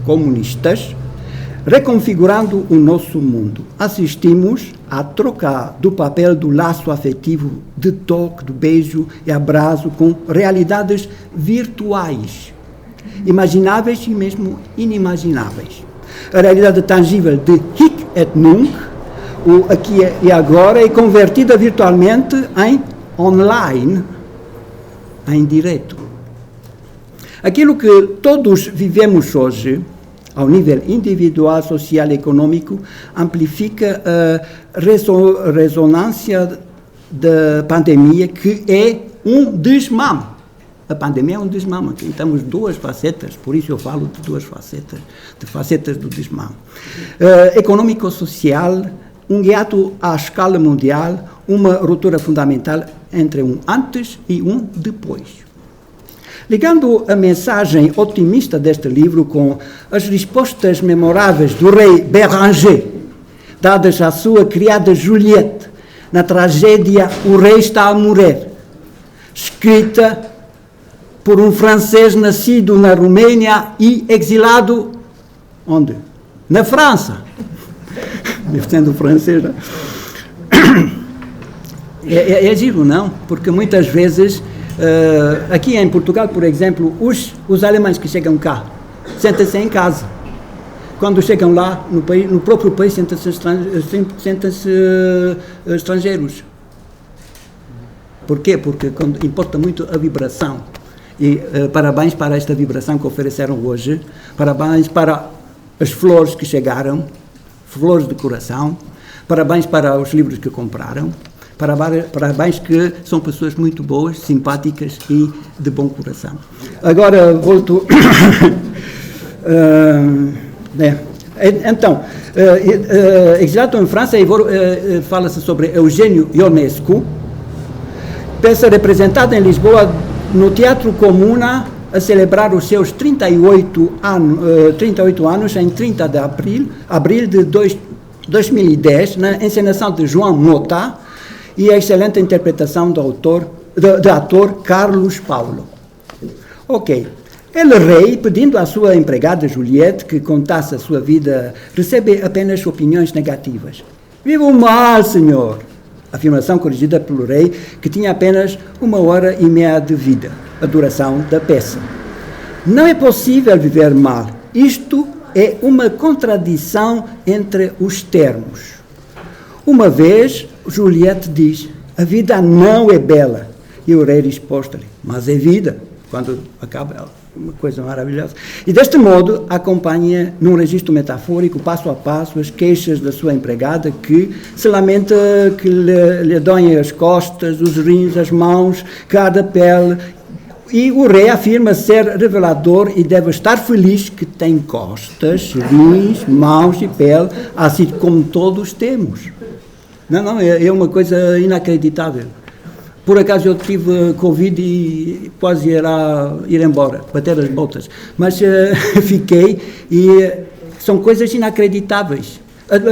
comunistas, reconfigurando o nosso mundo. Assistimos a trocar do papel do laço afetivo, de toque, do beijo e abraço com realidades virtuais, imagináveis e mesmo inimagináveis. A realidade tangível de hic et nunc, o aqui e agora, é convertida virtualmente em online, em direto. Aquilo que todos vivemos hoje, ao nível individual, social e econômico, amplifica a ressonância da pandemia, que é um desmame. A pandemia é um desmame. Aqui temos duas facetas, por isso eu falo de duas facetas, de facetas do desmame. Econômico-social, um hiato à escala mundial, uma ruptura fundamental entre um antes e um depois. Ligando a mensagem otimista deste livro com as respostas memoráveis do rei Béranger, dadas à sua criada Juliette, na tragédia O Rei Está a Morrer, escrita por um francês nascido na Roménia e exilado, onde? Na França. Sendo francês, não? É giro, não? Porque muitas vezes, aqui em Portugal, por exemplo, os alemães que chegam cá, sentem-se em casa. Quando chegam lá, no próprio país, sentem-se estrangeiros. Por quê? Porque importa muito a vibração. E parabéns para esta vibração que ofereceram hoje, parabéns para as flores que chegaram, flores de coração, parabéns para os livros que compraram, parabéns que são pessoas muito boas, simpáticas e de bom coração. Agora volto... Então, exilado em França, fala-se sobre Eugênio Ionescu, peça representada em Lisboa no Teatro Comuna, a celebrar os seus 38 anos em 30 de abril de 2010, na encenação de João Mota e a excelente interpretação do ator Carlos Paulo. Ok. Ele, rei, pedindo à sua empregada Juliette que contasse a sua vida, recebe apenas opiniões negativas. Vivo mal, senhor. Afirmação corrigida pelo rei, que tinha apenas 1h30 de vida, a duração da peça. Não é possível viver mal. Isto é uma contradição entre os termos. Uma vez, Juliette diz, a vida não é bela. E o rei responde-lhe, mas é vida. Quando acaba ela. Uma coisa maravilhosa. E deste modo acompanha num registro metafórico, passo a passo, as queixas da sua empregada, que se lamenta que lhe doem as costas, os rins, as mãos, cada pele. E o rei afirma ser revelador e deve estar feliz que tem costas, rins, mãos e pele, assim como todos temos. Não, é uma coisa inacreditável. Por acaso eu tive Covid e quase ia ir embora, bater as botas. Mas fiquei e são coisas inacreditáveis.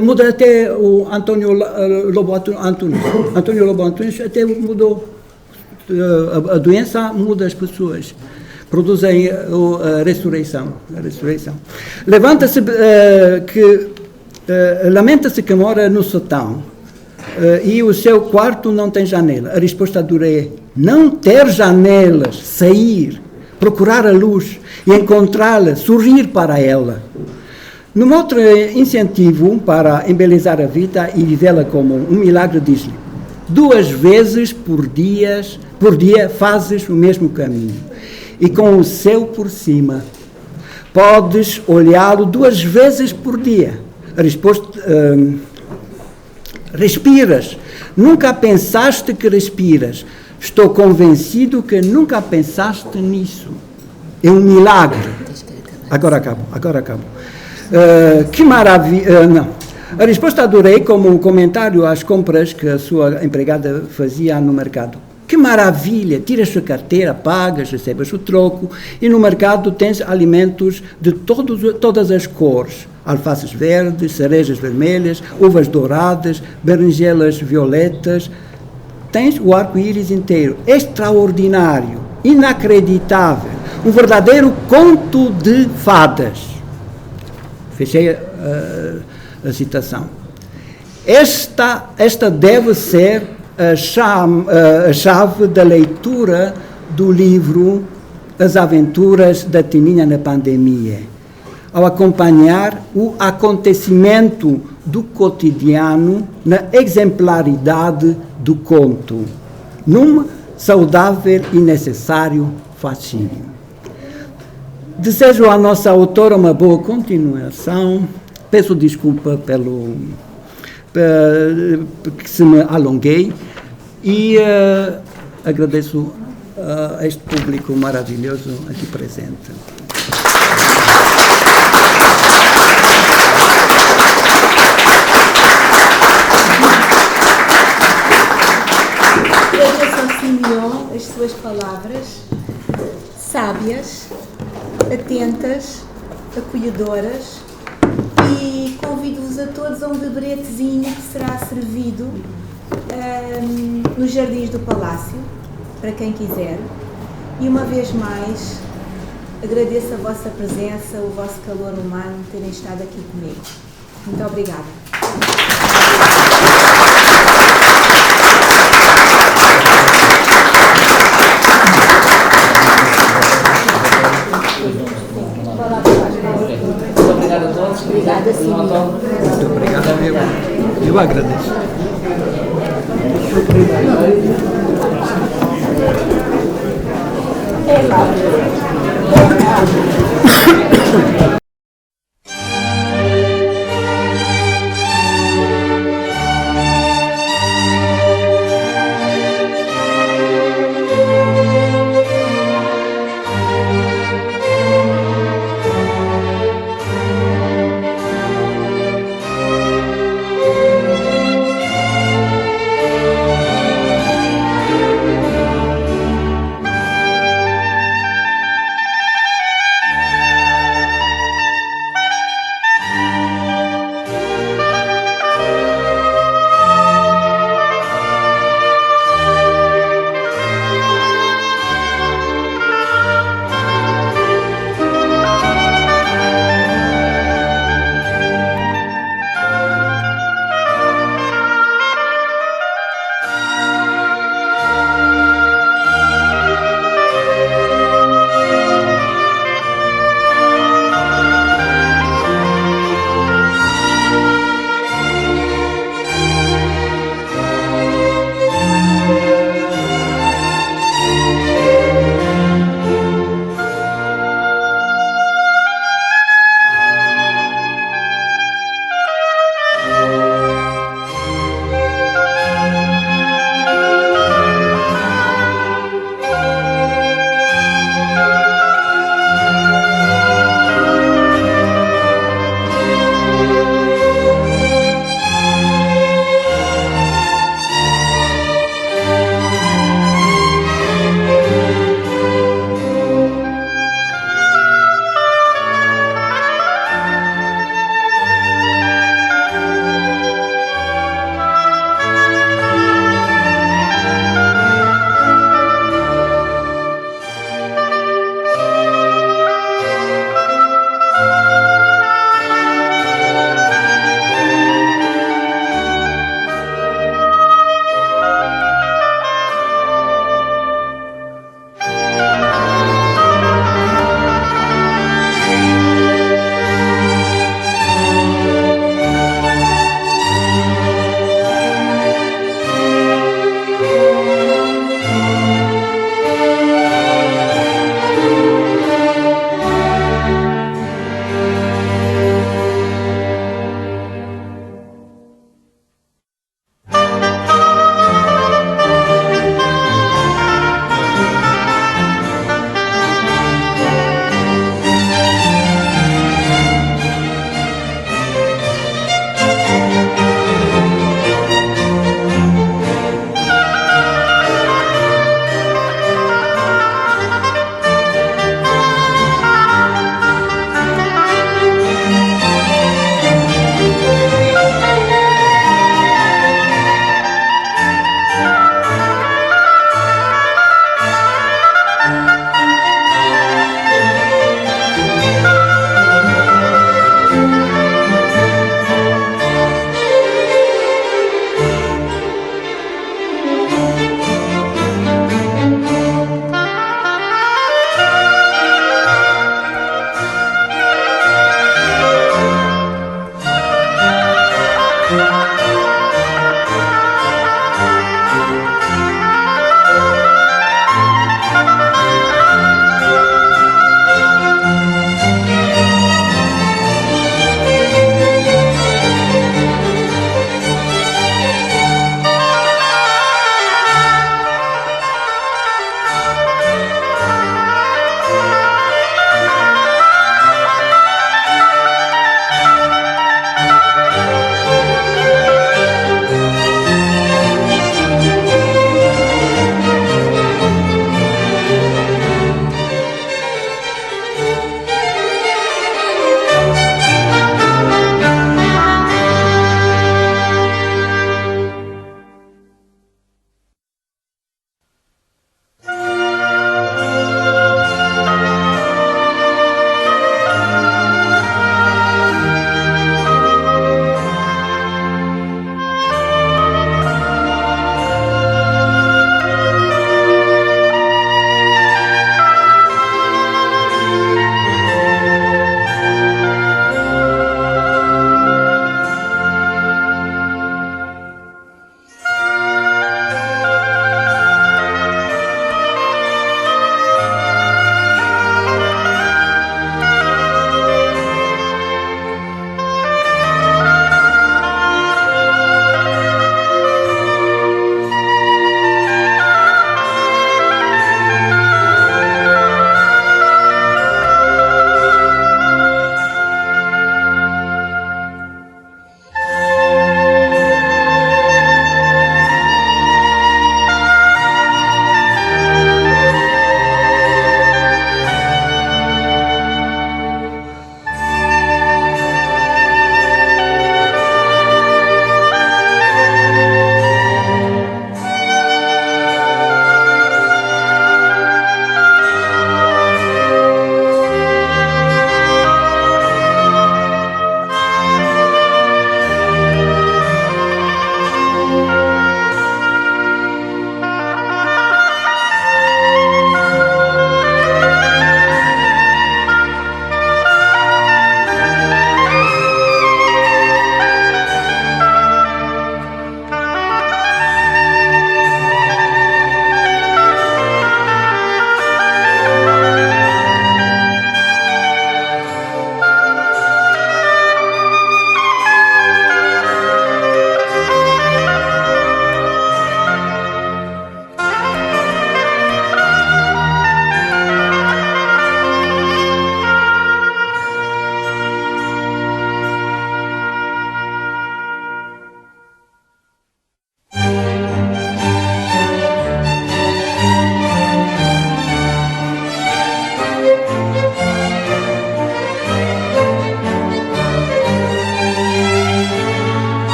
Muda até o António Lobo Antunes. António Lobo Antunes até mudou. A doença muda as pessoas. Produzem a ressurreição. Lamenta-se que mora no sótão. E o seu quarto não tem janela. A resposta do rei é não ter janelas, sair, procurar a luz e encontrá-la, sorrir para ela. Num outro incentivo para embelezar a vida e vivê-la como um milagre, diz-lhe 2 vezes por dia fazes o mesmo caminho e com o céu por cima podes olhá-lo 2 vezes por dia. A resposta... respiras. Nunca pensaste que respiras. Estou convencido que nunca pensaste nisso. É um milagre. Agora acabo. Que maravilha. Não. A resposta do rei, como um comentário às compras que a sua empregada fazia no mercado. Que maravilha! Tiras a carteira, pagas, recebes o troco e no mercado tens alimentos de todas as cores. Alfaces verdes, cerejas vermelhas, uvas douradas, berinjelas violetas. Tens o arco-íris inteiro. Extraordinário. inacreditável, um verdadeiro conto de fadas. Fechei a citação. Esta deve ser a chave da leitura do livro As Aventuras da Tininha na Pandemia, ao acompanhar o acontecimento do cotidiano na exemplaridade do conto, num saudável e necessário fascínio. Desejo à nossa autora uma boa continuação. Peço desculpa que se me alonguei e agradeço a este público maravilhoso aqui presente. Agradeço ao Simeão as suas palavras sábias, atentas, acolhedoras, e convido-vos a todos a um beberetezinho que será servido nos jardins do Palácio, para quem quiser. E uma vez mais, agradeço a vossa presença, o vosso calor humano, terem estado aqui comigo. Muito obrigada. Muito obrigado a todos. Obrigada, sim. Muito obrigado. Eu agradeço. É lá.